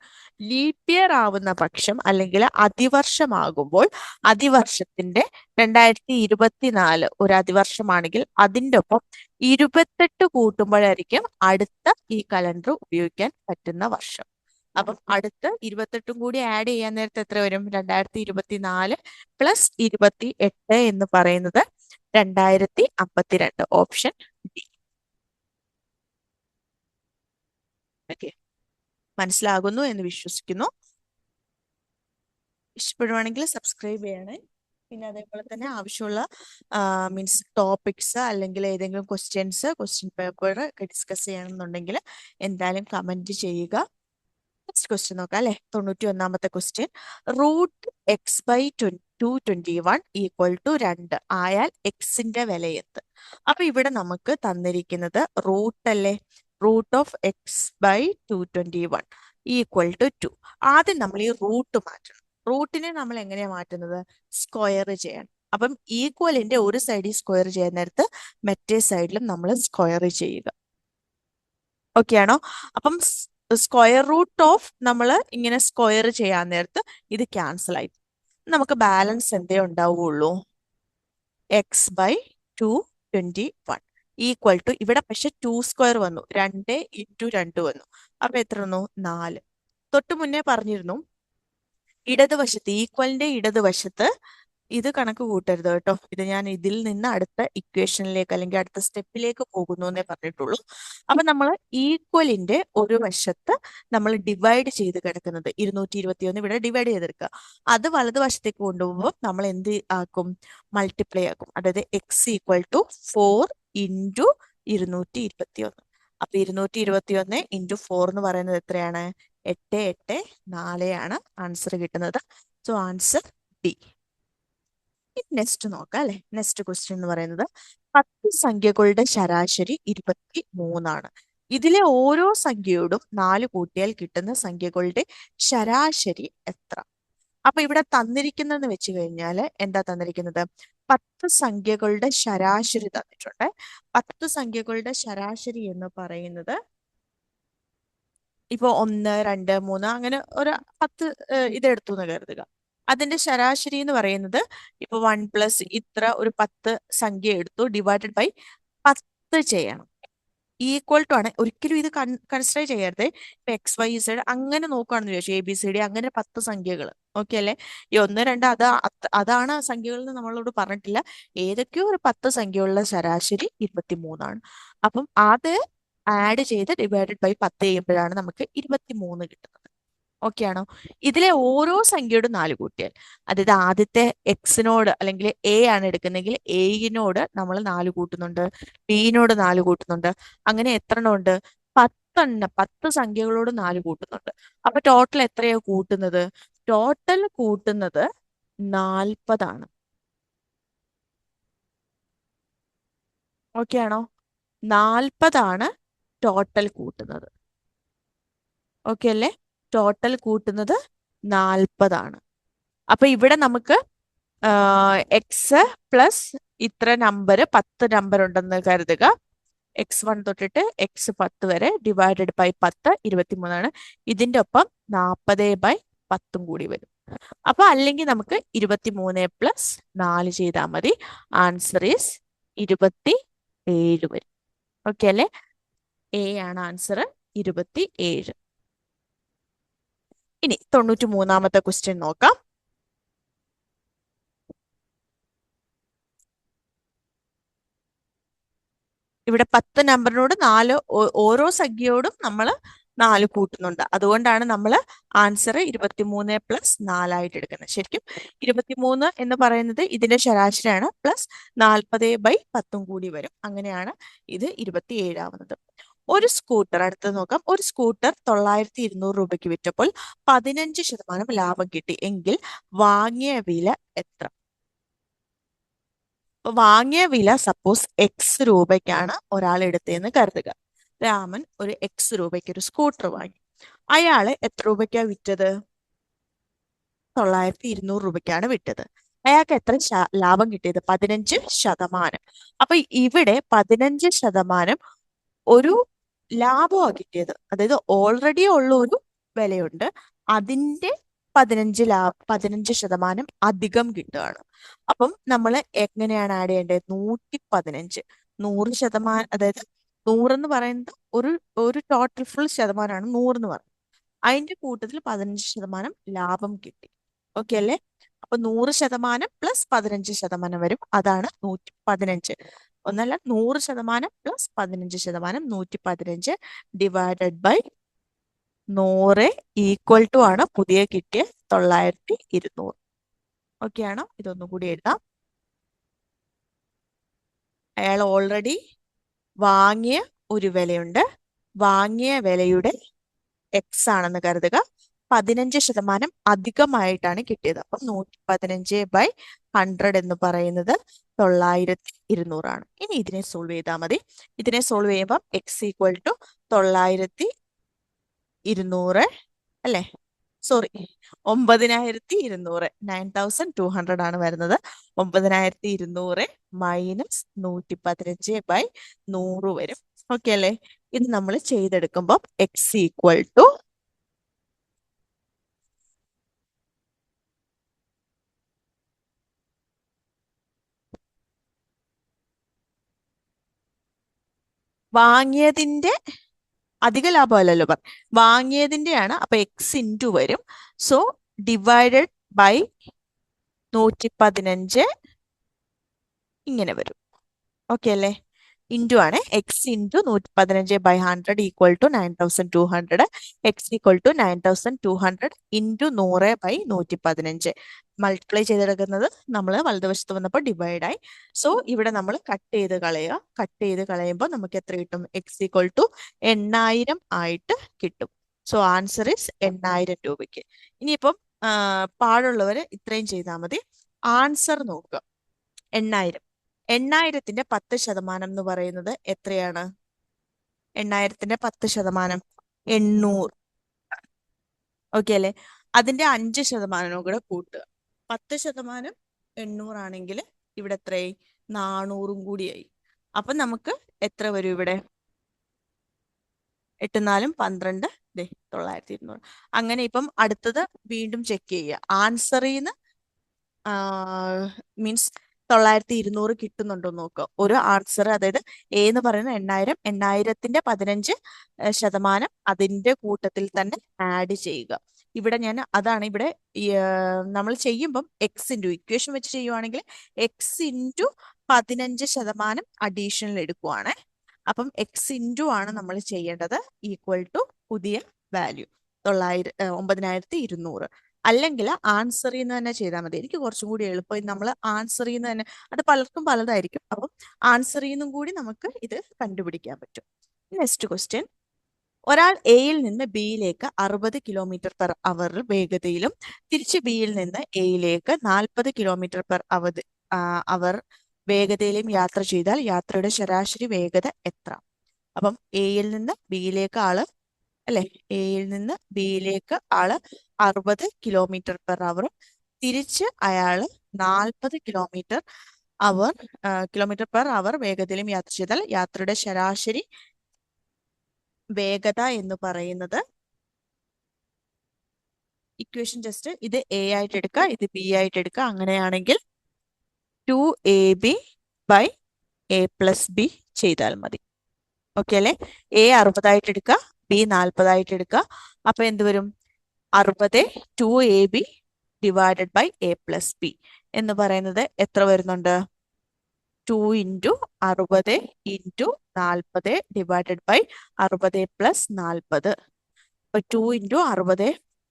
ലീപ്പ് ഇയർ ആവുന്ന പക്ഷം അല്ലെങ്കിൽ അതിവർഷമാകുമ്പോൾ അതിവർഷത്തിന്റെ 2024 ഒരു അതിവർഷമാണെങ്കിൽ അതിൻ്റെ ഒപ്പം 28 കൂട്ടുമ്പോഴായിരിക്കും അടുത്ത ഈ കലണ്ടർ ഉപയോഗിക്കാൻ പറ്റുന്ന വർഷം. അപ്പം അടുത്ത് 28ഉം കൂടി ആഡ് ചെയ്യാൻ നേരത്തെ എത്ര വരും? 2024 പ്ലസ് 28 എന്ന് പറയുന്നത് 2052. Option D. ഓക്കെ, മനസ്സിലാകുന്നു എന്ന് വിശ്വസിക്കുന്നു. ഇഷ്ടപ്പെടുവാണെങ്കിൽ സബ്സ്ക്രൈബ് ചെയ്യണേ. പിന്നെ അതേപോലെ തന്നെ ആവശ്യമുള്ള മീൻസ് ടോപ്പിക്സ് അല്ലെങ്കിൽ ഏതെങ്കിലും ക്വസ്റ്റ്യൻ പേപ്പർ ഒക്കെ ഡിസ്കസ് ചെയ്യണമെന്നുണ്ടെങ്കിൽ എന്തായാലും കമന്റ് ചെയ്യുക. നെക്സ്റ്റ് ക്വസ്റ്റ്യൻ നോക്കാം അല്ലെ. 91-ാമത്തെ ക്വസ്റ്റ്യൻ. √x/221 ഈക്വൽ ടു 2 ആയാൽ എക്സിന്റെ വില എന്ത്? അപ്പൊ ഇവിടെ നമുക്ക് തന്നിരിക്കുന്നത് റൂട്ട് അല്ലേ. √x/221 equal to 2. ആദ്യം നമ്മൾ ഈ റൂട്ട് മാറ്റണം. റൂട്ടിനെ നമ്മൾ എങ്ങനെയാ മാറ്റുന്നത്? സ്ക്വയർ ചെയ്യണം. അപ്പം ഈക്വലിന്റെ ഒരു സൈഡിൽ സ്ക്വയർ ചെയ്യാൻ നേരത്ത് മറ്റേ സൈഡിലും നമ്മൾ സ്ക്വയർ ചെയ്യുക. ഓക്കെ ആണോ? അപ്പം സ്ക്വയർ റൂട്ട് ഓഫ് നമ്മൾ ഇങ്ങനെ സ്ക്വയർ ചെയ്യാൻ നേരത്ത് ഇത് ക്യാൻസൽ ആയി നമുക്ക് ബാലൻസ് എന്തേ ഉണ്ടാവുള്ളൂ? x/221 ഈക്വൽ ടു, ഇവിടെ പക്ഷെ 2 സ്ക്വയർ വന്നു, 2 ഇൻറ്റു 2 വന്നു. അപ്പൊ എത്ര വന്നു? 4. തൊട്ട് മുന്നേ പറഞ്ഞിരുന്നു ഇടതുവശത്ത് ഈക്വലിന്റെ ഇടതുവശത്ത് ഇത് കണക്ക് കൂട്ടരുത് കേട്ടോ. ഇത് ഞാൻ ഇതിൽ നിന്ന് അടുത്ത ഇക്വേഷനിലേക്ക് അല്ലെങ്കിൽ അടുത്ത സ്റ്റെപ്പിലേക്ക് പോകുന്നു എന്നേ പറഞ്ഞിട്ടുള്ളൂ. അപ്പൊ നമ്മൾ ഈക്വലിന്റെ ഒരു വശത്ത് നമ്മൾ ഡിവൈഡ് ചെയ്ത് കിടക്കുന്നത് 221 ഇവിടെ ഡിവൈഡ് ചെയ്തെടുക്കുക. അത് വലതുവശത്തേക്ക് കൊണ്ടുപോകുമ്പോൾ നമ്മൾ എന്ത് ആക്കും? മൾട്ടിപ്ലൈ ആക്കും. അതായത് എക്സ് ഈക്വൽ ടു 4 ഇൻറ്റു 221. അപ്പൊ 221 ഇൻറ്റു 4 എന്ന് പറയുന്നത് എത്രയാണ്? 884 ആണ് ആൻസർ കിട്ടുന്നത്. So answer D. നെക്സ്റ്റ് നോക്കാം അല്ലെ. നെക്സ്റ്റ് ക്വസ്റ്റ്യൻ എന്ന് പറയുന്നത് 10 സംഖ്യകളുടെ ശരാശരി 23 ഇതിലെ ഓരോ സംഖ്യയോടും 4 കൂട്ടിയാൽ കിട്ടുന്ന സംഖ്യകളുടെ ശരാശരി എത്ര? അപ്പൊ ഇവിടെ തന്നിരിക്കുന്നതെന്ന് വെച്ച് കഴിഞ്ഞാൽ എന്താ തന്നിരിക്കുന്നത്? 10 സംഖ്യകളുടെ ശരാശരി തന്നിട്ടുണ്ട്. 10 സംഖ്യകളുടെ ശരാശരി എന്ന് പറയുന്നത് ഇപ്പൊ 1, 2, 3 അങ്ങനെ ഒരു 10 ഇതെടുത്തു എന്ന് കരുതുക. അതിന്റെ ശരാശരി എന്ന് പറയുന്നത് ഇപ്പൊ 1 പ്ലസ് ഇത്ര ഒരു 10 സംഖ്യ എടുത്തു ഡിവൈഡഡ് ബൈ 10 ചെയ്യണം. ഈക്വൽ ടു ആണ്. ഒരിക്കലും ഇത് കൺസിഡർ ചെയ്യരുത്. ഇപ്പൊ എക്സ് വൈ സെഡ് അങ്ങനെ നോക്കുകയാണെന്ന് ചോദിച്ചു, ABCD അങ്ങനെ 10 സംഖ്യകൾ. ഓക്കെ അല്ലേ? ഈ 1, 2 അതാണ് സംഖ്യകൾ എന്ന് നമ്മളോട് പറഞ്ഞിട്ടില്ല. ഏതൊക്കെയോ ഒരു 10 സംഖ്യകളുടെ ശരാശരി 23 അപ്പം അത് ആഡ് ചെയ്ത് ഡിവൈഡഡ് ബൈ 10 ചെയ്യുമ്പോഴാണ് നമുക്ക് 23 കിട്ടുന്നത്. ഓക്കെ ആണോ? ഇതിലെ ഓരോ സംഖ്യയോട് 4 കൂട്ടിയാൽ, അതായത് ആദ്യത്തെ എക്സിനോട് അല്ലെങ്കിൽ എ ആണ് എടുക്കുന്നെങ്കിൽ എയിനോട് നമ്മൾ 4 കൂട്ടുന്നുണ്ട്, ബിനോട് 4 കൂട്ടുന്നുണ്ട്. അങ്ങനെ എത്ര എണ്ണം ഉണ്ട്? 10 സംഖ്യകളോട് 4 കൂട്ടുന്നുണ്ട്. അപ്പൊ ടോട്ടൽ എത്രയാ കൂട്ടുന്നത്? ടോട്ടൽ കൂട്ടുന്നത് 40 ഓക്കെ ആണോ? 40 ടോട്ടൽ കൂട്ടുന്നത്. ഓക്കെ അല്ലേ? ടോട്ടൽ കൂട്ടുന്നത് 40 അപ്പൊ ഇവിടെ നമുക്ക് എക്സ് പ്ലസ് ഇത്ര നമ്പർ 10 നമ്പർ ഉണ്ടെന്ന് കരുതുക. x1 തൊട്ടിട്ട് x10 വരെ ഡിവൈഡഡ് ബൈ 10 23 ഇതിന്റെ ഒപ്പം 40/10 കൂടി വരും. അപ്പൊ അല്ലെങ്കിൽ നമുക്ക് 23 പ്ലസ് 4 ചെയ്താൽ മതി. ആൻസർ ഈസ് 27 വരും. ഓക്കെ അല്ലേ? എ ആണ് ആൻസർ, 27. ഇനി 93 ക്വസ്റ്റ്യൻ നോക്കാം. ഇവിടെ 10 നമ്പറിനോട് 4 ഓരോ സംഖ്യയോടും നമ്മൾ 4 കൂട്ടുന്നുണ്ട്. അതുകൊണ്ടാണ് നമ്മൾ ആൻസർ 23 പ്ലസ് 4 ആയിട്ട് എടുക്കുന്നത്. ശരിക്കും 23 എന്ന് പറയുന്നത് ഇതിന്റെ ശരാശരിയാണ്, പ്ലസ് 40/10 കൂടി വരും. അങ്ങനെയാണ് ഇത് 27 ആവുന്നത്. ഒരു സ്കൂട്ടർ, അടുത്തത് നോക്കാം. ഒരു സ്കൂട്ടർ 9,200 രൂപയ്ക്ക് വിറ്റപ്പോൾ 15% ലാഭം കിട്ടി എങ്കിൽ വാങ്ങിയ വില എത്ര? വാങ്ങിയ വില സപ്പോസ് എക്സ് രൂപയ്ക്കാണ് ഒരാൾ എടുത്തതെന്ന് കരുതുക. രാമൻ ഒരു എക്സ് രൂപയ്ക്ക് ഒരു സ്കൂട്ടർ വാങ്ങി. അയാള് എത്ര രൂപയ്ക്കാണ് വിറ്റത്? 9,200 രൂപയ്ക്കാണ് വിറ്റത്. അയാൾക്ക് എത്ര ലാഭം കിട്ടിയത്? 15%. അപ്പൊ ഇവിടെ 15% ഒരു ലാഭമാണ് കിട്ടിയത്. അതായത് ഓൾറെഡി ഉള്ള ഒരു വിലയുണ്ട്, അതിന്റെ 15% അധികം കിട്ടുകയാണ്. അപ്പം നമ്മൾ എങ്ങനെയാണ് ആഡ് ചെയ്യേണ്ടത്? 115. 100%, അതായത് 100 എന്ന് പറയുന്നത് ഒരു ടോട്ടൽ ഫുൾ ശതമാനമാണ് 100 എന്ന് പറയുന്നത്. അതിന്റെ കൂട്ടത്തിൽ 15% ലാഭം കിട്ടി. ഓക്കെ അല്ലേ? അപ്പൊ 100% പ്ലസ് 15% വരും. അതാണ് 115. ഒന്നല്ല, 100% plus 15%, 115 divided by 100 equal to ആണ് പുതിയ കിട്ടിയ 9,200. ഓക്കെ ആണോ? ഇതൊന്നും കൂടി എഴുതാം. അയാൾ ഓൾറെഡി വാങ്ങിയ ഒരു വിലയുണ്ട്, വാങ്ങിയ വിലയുടെ എക്സ് ആണെന്ന് കരുതുക. 15% അധികമായിട്ടാണ് കിട്ടിയത്. അപ്പം 115/100 എന്ന് പറയുന്നത് 9,200 ഇനി ഇതിനെ സോൾവ് ചെയ്താൽ മതി. ഇതിനെ സോൾവ് ചെയ്യുമ്പോൾ എക്സ് ഈക്വൽ ടു 9,200 അല്ലേ? സോറി, 9,200, 9,200 ആണ് വരുന്നത്. 9,200 മൈനസ് 115/100 വരും. ഓക്കെ അല്ലേ? ഇത് നമ്മൾ ചെയ്തെടുക്കുമ്പോൾ എക്സ് ഈക്വൽ ടു വാങ്ങിയതിന്റെ അധിക ലാഭമല്ലല്ലോ വാങ്ങിയതിന്റെയാണ്. അപ്പൊ എക്സ് ഇൻറ്റു വരും. സോ ഡിവൈഡഡ് ബൈ 115 ഇങ്ങനെ വരും. ഓക്കെ അല്ലേ? ഇൻറ്റു ആണ്. X into 115/100 equal to 9,200. X equal to 9,200 into 100/115 multiply ചെയ്തെടുക്കുന്നത് നമ്മൾ വലതുവശത്ത് വന്നപ്പോൾ ഡിവൈഡായി. സോ ഇവിടെ നമ്മൾ കട്ട് ചെയ്ത് കളയുക. കട്ട് ചെയ്ത് കളയുമ്പോൾ നമുക്ക് എത്ര കിട്ടും? എക്സ് ഈക്വൽ ടു 8,000 ആയിട്ട് കിട്ടും. സോ ആൻസർ ഇസ് 8,000 രൂപയ്ക്ക്. ഇനിയിപ്പം പാടുള്ളവർ ഇത്രയും ചെയ്താൽ മതി. ആൻസർ നോക്കുക. 8000. 8000ത്തിന്റെ 10% എന്ന് പറയുന്നത് എത്രയാണ്? 8000ത്തിന്റെ 10%, 800. ഓക്കെ അല്ലേ? അതിന്റെ 5% കൂടെ കൂട്ടുക. 10% 800 ആണെങ്കിൽ ഇവിടെ എത്രയായി? 400 കൂടിയായി. അപ്പൊ നമുക്ക് എത്ര വരും ഇവിടെ? 8 4 12, 9200. അങ്ങനെ ഇപ്പം അടുത്തത് വീണ്ടും ചെക്ക് ചെയ്യുക. ആൻസറിൽ നിന്ന് മീൻസ് 9200 കിട്ടുന്നുണ്ടോ നോക്കുക. ഒരു ആൻസർ, അതായത് എ എന്ന് പറയുന്നത് 8000, 8000ത്തിന്റെ 15% അതിന്റെ കൂട്ടത്തിൽ തന്നെ ആഡ് ചെയ്യുക. ഇവിടെ ഞാൻ അതാണ് ഇവിടെ നമ്മൾ ചെയ്യുമ്പം എക്സ് ഇൻറ്റു ഇക്വേഷൻ വെച്ച് ചെയ്യുവാണെങ്കിൽ എക്സ് ഇൻറ്റു 15% അഡീഷണൽ എടുക്കുവാണ്. അപ്പം എക്സ് ഇൻറ്റു ആണ് നമ്മൾ ചെയ്യേണ്ടത്, ഈക്വൽ ടു പുതിയ വാല്യൂ 9200. അല്ലെങ്കിൽ ആൻസറിൽ നിന്ന് തന്നെ ചെയ്താൽ മതി. എനിക്ക് കുറച്ചും കൂടി എളുപ്പം നമ്മൾ ആൻസറിൽ നിന്ന് തന്നെ, അത് പലർക്കും പലതായിരിക്കും. അപ്പം ആൻസറിൽ നിന്നും കൂടി നമുക്ക് ഇത് കണ്ടുപിടിക്കാൻ പറ്റും. Next question. ഒരാൾ എയിൽ നിന്ന് ബിയിലേക്ക് 60 km/h വേഗതയിലും തിരിച്ച് ബിയിൽ നിന്ന് എയിലേക്ക് 40 km/h വേഗതയിലും യാത്ര ചെയ്താൽ യാത്രയുടെ ശരാശരി വേഗത എത്ര? അപ്പം എയിൽ നിന്ന് ബിയിലേക്ക് ആള് അല്ലെ, എയിൽ നിന്ന് ബിയിലേക്ക് ആള് 60 km/h, തിരിച്ച് അയാള് 40 km/h വേഗതയിലും യാത്ര ചെയ്താൽ യാത്രയുടെ ശരാശരി വേഗത എന്ന് പറയുന്നത്, ഇക്വേഷൻ ജസ്റ്റ് ഇത് എ ആയിട്ട് എടുക്കുക, ഇത് ബി ആയിട്ട് എടുക്കുക. അങ്ങനെയാണെങ്കിൽ 2ab / a+b ചെയ്താൽ മതി. ഓക്കെ അല്ലെ? എ 60 ആയിട്ട് എടുക്കുക, ബി 40 ആയിട്ട് എടുക്കുക. അപ്പൊ എന്ത് വരും? 60 2ab ഡിവൈഡഡ് ബൈ a+b എന്ന് പറയുന്നത് എത്ര വരുന്നുണ്ട്? 2 × 60 × 40 ഡിവൈഡഡ് ബൈ 60 + 40. അപ്പൊ 2 × 60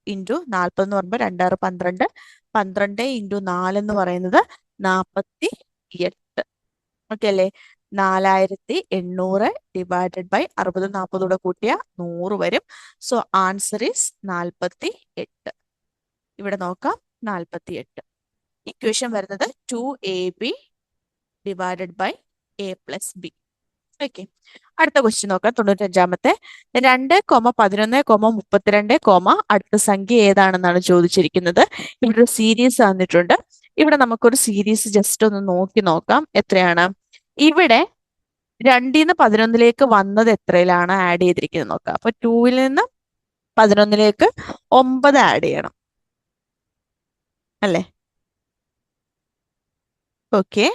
× 40 എന്ന് പറയുമ്പോൾ 2 6 12, 12 × 4 എന്ന് പറയുന്നത് 48. ഓക്കെ അല്ലേ? 4800 ഡിവൈഡഡ് ബൈ 60 40 കൂടെ കൂട്ടിയ 100 വരും. So answer is 48. ഇവിടെ നോക്കാം, 48. ഇക്വേഷൻ വരുന്നത് 2ab divided by a+b. Okay, അടുത്ത ക്വസ്റ്റ്യൻ നോക്കാം. 95-ാമത്തെ. 2, 11, 32, അടുത്ത സംഖ്യ ഏതാണെന്നാണ് ചോദിച്ചിരിക്കുന്നത്. ഇവിടെ ഒരു സീരീസ് തന്നിട്ടുണ്ട്. ഇവിടെ നമുക്കൊരു സീരീസ് ജസ്റ്റ് ഒന്ന് നോക്കാം. എത്രയാണ് ഇവിടെ 2ൽ നിന്ന് 11ലേക്ക് വന്നത്? എത്രയിലാണ് ആഡ് ചെയ്തിരിക്കുന്നത് നോക്കാം. അപ്പൊ 2ൽ നിന്ന് 11ലേക്ക് 9 ആഡ് ചെയ്യണം അല്ലേ? ഓക്കെ,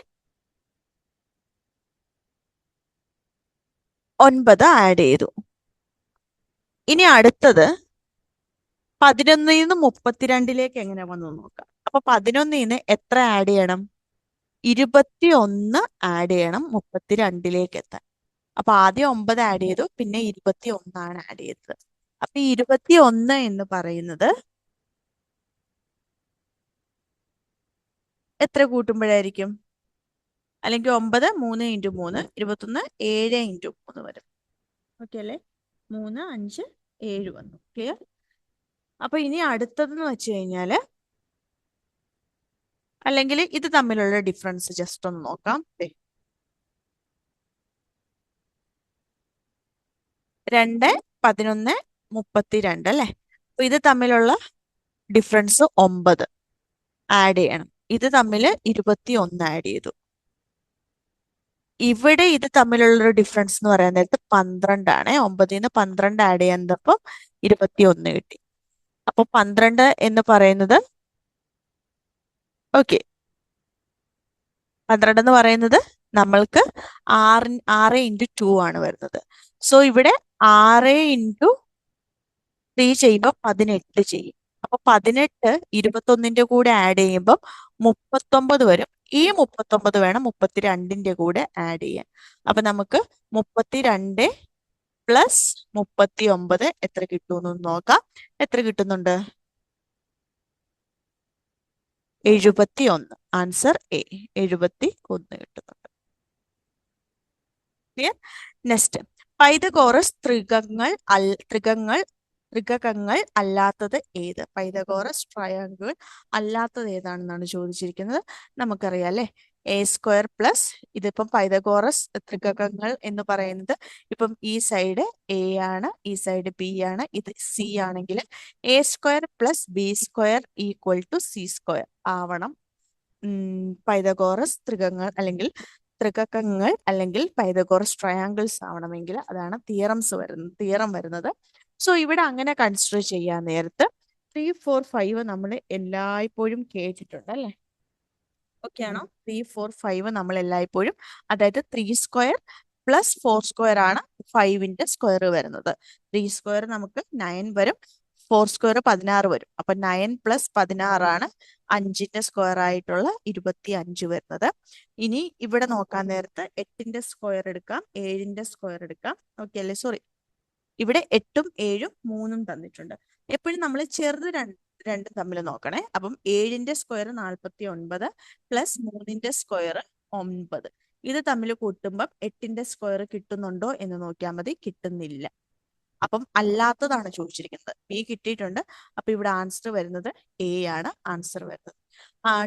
9 ആഡ് ചെയ്തു. ഇനി അടുത്തത് 11ൽ നിന്ന് 32ലേക്ക് എങ്ങനെ വന്നു നോക്കാം. അപ്പൊ 11ൽ നിന്ന് എത്ര ആഡ് ചെയ്യണം? 21 ആഡ് ചെയ്യണം 32ലേക്ക് എത്താൻ. അപ്പൊ ആദ്യം 9 ആഡ് ചെയ്തു, പിന്നെ 21 ആണ് ആഡ് ചെയ്തത്. അപ്പൊ 21 എന്ന് പറയുന്നത് എത്ര കൂട്ടുമ്പോഴായിരിക്കും? അല്ലെങ്കിൽ 9 3 × 3 21, 7 × 3 വരും. ഓക്കെ അല്ലേ? 3 5 7 വന്നു. ക്ലിയർ? അപ്പൊ ഇനി അടുത്തതെന്ന് വെച്ച് കഴിഞ്ഞാല്, അല്ലെങ്കിൽ ഇത് തമ്മിലുള്ള ഡിഫറൻസ് ജസ്റ്റ് ഒന്ന് നോക്കാം. 2 11 32 അല്ലേ? അപ്പൊ ഇത് തമ്മിലുള്ള ഡിഫറൻസ് 9 ആഡ് ചെയ്യണം. ഇത് തമ്മിൽ 21 ആഡ് ചെയ്തു. ഇവിടെ ഇത് തമ്മിലുള്ള ഡിഫറൻസ് എന്ന് പറയാൻ നേരത്ത് 12 ആണ്. 9ൽ നിന്ന് 12 ആഡ് ചെയ്യുന്നപ്പം 21 കിട്ടി. അപ്പൊ 12 എന്ന് പറയുന്നത്, ഓക്കെ, 12 എന്ന് പറയുന്നത് നമ്മൾക്ക് 6 × 2 ആണ് വരുന്നത്. സോ ഇവിടെ 6 × 3 ചെയ്യുമ്പോൾ 18 ചെയ്യും. അപ്പൊ 18 21ന്റെ കൂടെ ആഡ് ചെയ്യുമ്പോൾ 39 വരും. ഈ 39 വേണം 32ന്റെ കൂടെ ആഡ് ചെയ്യാൻ. അപ്പൊ നമുക്ക് 32 + 39 എത്ര കിട്ടുമെന്ന് നോക്കാം. എത്ര കിട്ടുന്നുണ്ട്? 71. ആൻസർ എ, 71 കിട്ടുന്നുണ്ട്. ക്ലിയർ? നെക്സ്റ്റ്, പൈതഗോറസ് ത്രികങ്ങൾ ത്രികങ്ങൾ അല്ലാത്തത് ഏത്? പൈതഗോറസ് ട്രയാങ്കിൾ അല്ലാത്തത് ഏതാണെന്നാണ് ചോദിച്ചിരിക്കുന്നത്. നമുക്കറിയാം അല്ലേ, എ സ്ക്വയർ പ്ലസ്, ഇതിപ്പം പൈതഗോറസ് ത്രികങ്ങൾ എന്ന് പറയുന്നത് ഇപ്പം ഈ സൈഡ് എ ആണ്, ഈ സൈഡ് ബി ആണ്, ഇത് സി ആണെങ്കിൽ A square plus B square equal to C square ആവണം പൈതഗോറസ് ത്രികങ്ങൾ അല്ലെങ്കിൽ ത്രികങ്ങൾ അല്ലെങ്കിൽ പൈതഗോറസ് ട്രയാങ്കിൾസ് ആവണമെങ്കിൽ. അതാണ് തിയറം വരുന്നത്. സോ ഇവിടെ അങ്ങനെ കൺസിഡർ ചെയ്യാൻ നേരത്ത് 3, 4, 5 നമ്മൾ എല്ലായ്പ്പോഴും കേട്ടിട്ടുണ്ട് അല്ലേ? ഓക്കെ ആണോ? 3, 4, 5 നമ്മൾ എല്ലായ്പ്പോഴും, അതായത് 3 സ്ക്വയർ പ്ലസ് 4 സ്ക്വയർ ആണ് 5ന്റെ സ്ക്വയർ വരുന്നത്. 3 സ്ക്വയർ നമുക്ക് 9 വരും, 4 സ്ക്വയർ 16 വരും. അപ്പൊ 9 പ്ലസ് 16 ആണ് 5ന്റെ സ്ക്വയർ ആയിട്ടുള്ള 25 വരുന്നത്. ഇനി ഇവിടെ നോക്കാൻ നേരത്ത് 8ന്റെ സ്ക്വയർ എടുക്കാം, 7ന്റെ സ്ക്വയർ എടുക്കാം. ഓക്കെ അല്ലേ? സോറി, ഇവിടെ 8ഉം 7ഉം 3ഉം തന്നിട്ടുണ്ട്. എപ്പോഴും നമ്മൾ ചെറുത് രണ്ടും തമ്മിൽ നോക്കണേ. അപ്പം 7ന്റെ സ്ക്വയർ 49 പ്ലസ് 3ന്റെ സ്ക്വയർ 9. ഇത് തമ്മിൽ കൂട്ടുമ്പം 8ന്റെ സ്ക്വയർ കിട്ടുന്നുണ്ടോ എന്ന് നോക്കിയാൽ മതി. കിട്ടുന്നില്ല. അപ്പം അല്ലാത്തതാണ് ചോദിച്ചിരിക്കുന്നത്. ബി കിട്ടിയിട്ടുണ്ട്. അപ്പൊ ഇവിടെ ആൻസർ വരുന്നത് എ ആണ് ആൻസർ വരുന്നത്.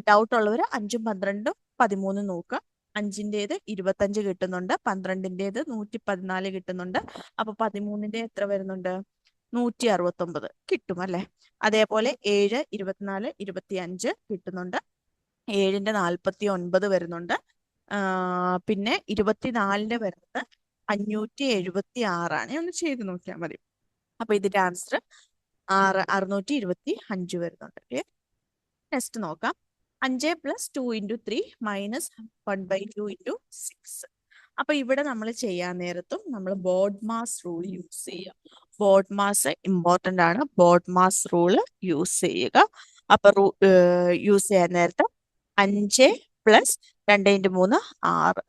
ഡൗട്ട് ഉള്ളവർ 5ഉം 12ഉം 13ഉം നോക്കുക. 5ന്റേത് 25 കിട്ടുന്നുണ്ട്, 12ന്റേത് 114 കിട്ടുന്നുണ്ട്. അപ്പൊ 13ന്റെ എത്ര വരുന്നുണ്ട്? 169 കിട്ടും അല്ലെ? അതേപോലെ 7, 24, 25 കിട്ടുന്നുണ്ട്. 7ന്റെ 49 വരുന്നുണ്ട്. പിന്നെ 24ന്റെ വരുന്നത് 576 ആണ്. ഒന്ന് ചെയ്ത് നോക്കിയാൽ മതി. അപ്പൊ ഇതിന്റെ ആൻസർ 625 വരുന്നുണ്ട്. നെക്സ്റ്റ് നോക്കാം. 5 പ്ലസ് 2 ഇൻറ്റു 3 മൈനസ് 1/2 ഇൻറ്റു 6. അപ്പൊ ഇവിടെ നമ്മൾ ചെയ്യാൻ നേരത്തും നമ്മൾ ബോഡ് മാസ് റൂൾ യൂസ് ചെയ്യുക. ബോഡ് മാസ് ഇമ്പോർട്ടന്റ് ആണ്. ബോഡ് മാസ് റൂൾ യൂസ് ചെയ്യുക. അപ്പൊ യൂസ് ചെയ്യാൻ നേരത്ത് 5 പ്ലസ് 2 ഇൻറ്റു 3 6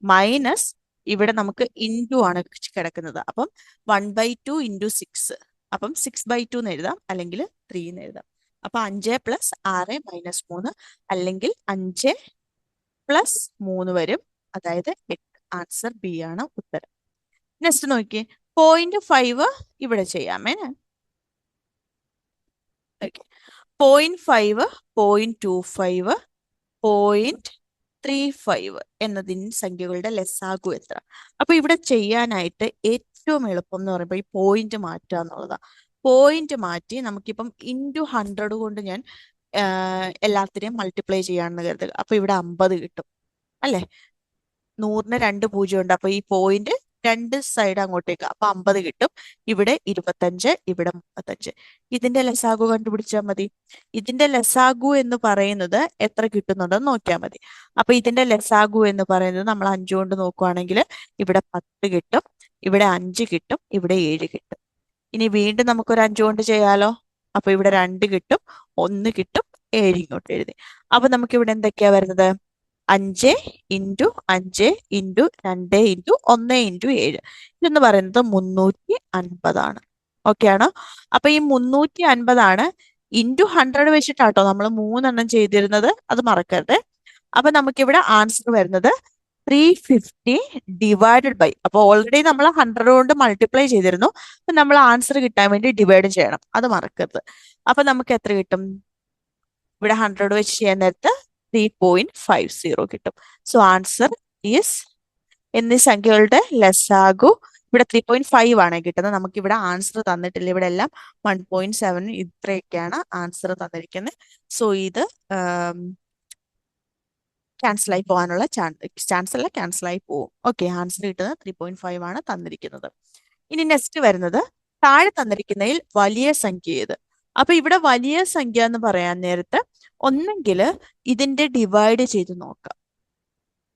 മൈനസ് ഇവിടെ നമുക്ക് ഇൻറ്റു ആണ് കിടക്കുന്നത്. അപ്പം 1/2 ഇൻറ്റു 6. അപ്പം 6/2 എന്ന് എഴുതാം, അല്ലെങ്കിൽ 3 എന്ന് എഴുതാം. അപ്പൊ 5 പ്ലസ് 6 മൈനസ് 3 അല്ലെങ്കിൽ 5 പ്ലസ് 3 വരും, അതായത് 8. ആൻസർ ബി ആണ് ഉത്തരം. നെക്സ്റ്റ് നോക്കിയേ, 0.5 ഇവിടെ ചെയ്യാമേ. ഓക്കെ, 0.5, 0.25, 0.35 എന്നതിന് സംഖ്യകളുടെ ലസാഗു എത്ര? അപ്പൊ ഇവിടെ ചെയ്യാനായിട്ട് ഏറ്റവും എളുപ്പം എന്ന് പറയുമ്പോൾ ഈ പോയിന്റ് മാറ്റുക എന്നുള്ളതാണ്. പോയിന്റ് മാറ്റി നമുക്കിപ്പം ഇൻറ്റു 100 കൊണ്ട് ഞാൻ എല്ലാത്തിനെയും മൾട്ടിപ്ലൈ ചെയ്യാണെന്ന് കരുതുക. അപ്പൊ ഇവിടെ 50 കിട്ടും അല്ലെ? 100ന് 2 0 ഉണ്ട്. അപ്പൊ ഈ പോയിന്റ് 2 സൈഡ് അങ്ങോട്ടേക്ക്, അപ്പൊ 50 കിട്ടും. ഇവിടെ 25, ഇവിടെ 35. ഇതിന്റെ ലസാഗു കണ്ടുപിടിച്ചാൽ മതി. ഇതിന്റെ ലസാഗു എന്ന് പറയുന്നത് എത്ര കിട്ടുന്നുണ്ടെന്ന് നോക്കിയാൽ മതി. അപ്പൊ ഇതിന്റെ ലസാഗു എന്ന് പറയുന്നത് നമ്മൾ 5 കൊണ്ട് നോക്കുവാണെങ്കിൽ ഇവിടെ 10 കിട്ടും, ഇവിടെ 5 കിട്ടും, ഇവിടെ 7 കിട്ടും. ഇനി വീണ്ടും നമുക്കൊരു 5 കൊണ്ട് ചെയ്യാലോ. അപ്പൊ ഇവിടെ 2 കിട്ടും, 1 കിട്ടും, 7 ഇങ്ങോട്ട് എഴുതി. അപ്പൊ നമുക്ക് ഇവിടെ എന്തൊക്കെയാ വരുന്നത്? 5 ഇൻറ്റു 5 ഇൻറ്റു 2 ഇൻറ്റു 1 ഇൻറ്റു 7 ഇതെന്ന് പറയുന്നത് 350 ആണ്. ഓക്കെ ആണോ? അപ്പൊ ഈ 350 ആണ് ഇൻറ്റു 100 വെച്ചിട്ടാട്ടോ നമ്മൾ 3 ചെയ്തിരുന്നത്, അത് മറക്കരുത്. അപ്പൊ നമുക്കിവിടെ ആൻസർ വരുന്നത് 350 ഡിവൈഡഡ് ബൈ, അപ്പൊ ഓൾറെഡി നമ്മൾ 100 കൊണ്ട് മൾട്ടിപ്ലൈ ചെയ്തിരുന്നു. അപ്പൊ നമ്മൾ ആൻസർ കിട്ടാൻ വേണ്ടി ഡിവൈഡ് ചെയ്യണം, അത് മറക്കരുത്. അപ്പൊ നമുക്ക് എത്ര കിട്ടും? ഇവിടെ 100 വെച്ച് ചെയ്യാൻ നേരത്ത് 3.50 കിട്ടും. സോ ആൻസർ ഈസ് എന്നീ സംഖ്യകളുടെ ലസാഗു ഇവിടെ 3.5 ആണ് കിട്ടുന്നത്. നമുക്ക് ഇവിടെ ആൻസർ തന്നിട്ടില്ല. ഇവിടെ എല്ലാം 1.7 ഇത്രയൊക്കെയാണ് ആൻസർ തന്നിരിക്കുന്നത്. സോ ഇത് ക്യാൻസൽ ആയി പോകാനുള്ള ചാൻസ് അല്ല, ക്യാൻസൽ ആയി പോകും. ഓക്കെ, ആൻസർ കിട്ടുന്നത് 3.5 ആണ് തന്നിരിക്കുന്നത്. ഇനി നെക്സ്റ്റ് വരുന്നത് താഴെ തന്നിരിക്കുന്നതിൽ വലിയ സംഖ്യ ഏത്? അപ്പൊ ഇവിടെ വലിയ സംഖ്യ എന്ന് പറയാൻ നേരത്ത് ഒന്നെങ്കിൽ ഇതിന്റെ ഡിവൈഡ് ചെയ്ത് നോക്കാം.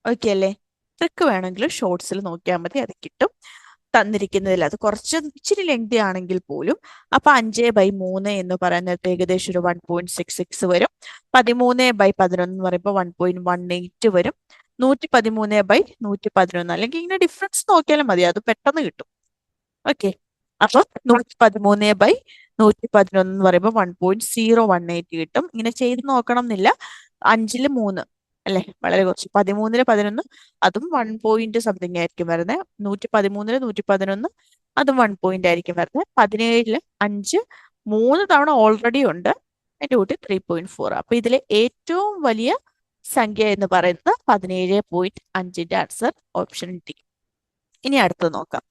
ഓക്കെ അല്ലേ? ട്രിക്ക് വേണമെങ്കിൽ ഷോർട്സിൽ നോക്കിയാൽ മതി, അത് കിട്ടും. തന്നിരിക്കുന്നതിൽ അത് കുറച്ച് ഇച്ചിരി ലെങ്തി ആണെങ്കിൽ പോലും. അപ്പൊ 5/3 എന്ന് പറയാൻ നേരത്തെ ഏകദേശം ഒരു 1.66 വരും. 13/11 എന്ന് പറയുമ്പോൾ 1.18 വരും. 113/111 അല്ലെങ്കിൽ ഇങ്ങനെ ഡിഫറൻസ് നോക്കിയാലും മതി, അത് പെട്ടെന്ന് കിട്ടും. ഓക്കെ, അപ്പൊ 113/111 എന്ന് പറയുമ്പോൾ 1.018 കിട്ടും. ഇങ്ങനെ ചെയ്ത് നോക്കണം എന്നില്ല. 5ൽ 3 അല്ലെ, വളരെ കുറച്ച്. 13ൽ 11 അതും 1 പോയിന്റ് സംതിങ് ആയിരിക്കും വരുന്നത്. 113ൽ 111 അത് 1 പോയിന്റ് ആയിരിക്കും വരുന്നത്. 17 5 3 തവണ ഓൾറെഡി ഉണ്ട്, അതിന്റെ കൂട്ടി 3.4. അപ്പൊ ഇതിലെ ഏറ്റവും വലിയ സംഖ്യ എന്ന് പറയുന്നത് 17.5ന്റെ ആൻസർ ഓപ്ഷൻ ഡി. ഇനി അടുത്ത് നോക്കാം.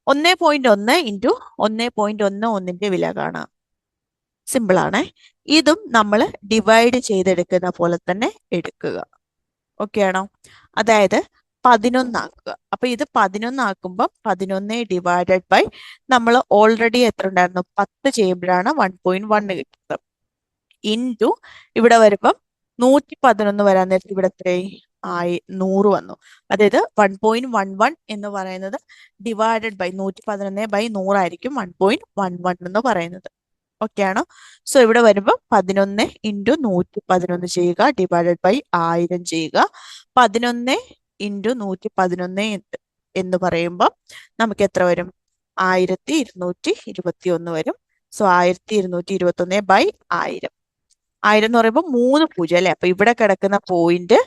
1.1 ഇൻറ്റു 1.11ന്റെ വില കാണാം. സിമ്പിൾ ആണ്. ഇതും നമ്മൾ ഡിവൈഡ് ചെയ്തെടുക്കുന്ന പോലെ തന്നെ എടുക്കുക. ഓക്കെ ആണോ? അതായത് 11 ആക്കുക. അപ്പൊ ഇത് 11 ആക്കുമ്പോൾ 11 ഡിവൈഡഡ് ബൈ നമ്മൾ ഓൾറെഡി എത്ര ഉണ്ടായിരുന്നു, 10 ചെയ്യുമ്പോഴാണ് 1.1 കിട്ടുന്നത്. ഇൻറ്റു ഇവിടെ വരുമ്പം 111 വരാൻ നേരത്തെ ഇവിടെ എത്രയായി, 100 വന്നു. അതായത് 1.11 എന്ന് പറയുന്നത് ഡിവൈഡഡ് ബൈ 111/100 ആയിരിക്കും 1.11 എന്ന് പറയുന്നത്. ഓക്കെ ആണോ? സോ ഇവിടെ വരുമ്പോൾ 11 ഇൻറ്റു 111 ചെയ്യുക, ഡിവൈഡഡ് ബൈ 1000 ചെയ്യുക. 11 ഇൻറ്റു 111 എന്ന് പറയുമ്പോൾ നമുക്ക് എത്ര വരും, 1221 വരും. സോ 1221/1000. 1000 എന്ന് പറയുമ്പോൾ 3 പൂജ്യം അല്ലെ. അപ്പൊ ഇവിടെ കിടക്കുന്ന പോയിന്റ്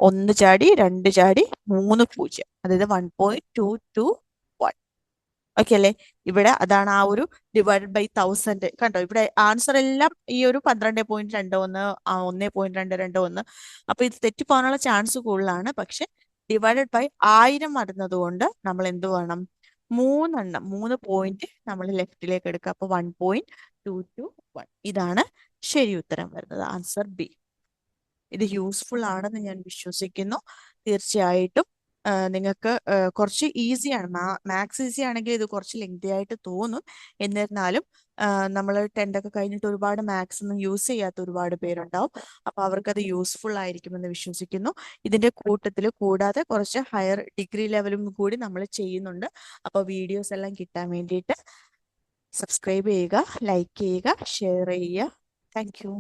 1 ചാടി 2 ചാടി 3 പൂജ്യം, അതായത് 1.221. ഓക്കെ അല്ലേ? ഇവിടെ അതാണ് ആ ഒരു ഡിവൈഡഡ് ബൈ 1000. കണ്ടോ, ഇവിടെ ആൻസർ എല്ലാം ഈ ഒരു 12.21 1.221. അപ്പൊ ഇത് തെറ്റിപ്പോകാനുള്ള ചാൻസ് കൂടുതലാണ്. പക്ഷെ ഡിവൈഡഡ് ബൈ 1000 വരുന്നത് കൊണ്ട് നമ്മൾ എന്ത് വേണം, 3 പോയിന്റ് നമ്മൾ ലെഫ്റ്റിലേക്ക് എടുക്കുക. അപ്പൊ 1.221. ഇതാണ് ശരി ഉത്തരം വരുന്നത്, ആൻസർ ബി. ഇത് യൂസ്ഫുൾ ആണെന്ന് ഞാൻ വിശ്വസിക്കുന്നു. തീർച്ചയായിട്ടും നിങ്ങൾക്ക് കുറച്ച് ഈസിയാണ്. മാത്സ് ഈസി ആണെങ്കിൽ ഇത് കുറച്ച് ലെങ്തി ആയിട്ട് തോന്നും. എന്നിരുന്നാലും നമ്മൾ 10th ഒക്കെ കഴിഞ്ഞിട്ട് ഒരുപാട് മാത്സ് ഒന്നും യൂസ് ചെയ്യാത്ത ഒരുപാട് പേരുണ്ടാവും. അപ്പൊ അവർക്കത് യൂസ്ഫുൾ ആയിരിക്കുമെന്ന് വിശ്വസിക്കുന്നു. ഇതിന്റെ കൂട്ടത്തിൽ കൂടാതെ കുറച്ച് ഹയർ ഡിഗ്രി ലെവലും കൂടി നമ്മൾ ചെയ്യുന്നുണ്ട്. അപ്പോൾ വീഡിയോസ് എല്ലാം കിട്ടാൻ വേണ്ടിയിട്ട് സബ്സ്ക്രൈബ് ചെയ്യുക, ലൈക്ക് ചെയ്യുക, ഷെയർ ചെയ്യുക. Thank you.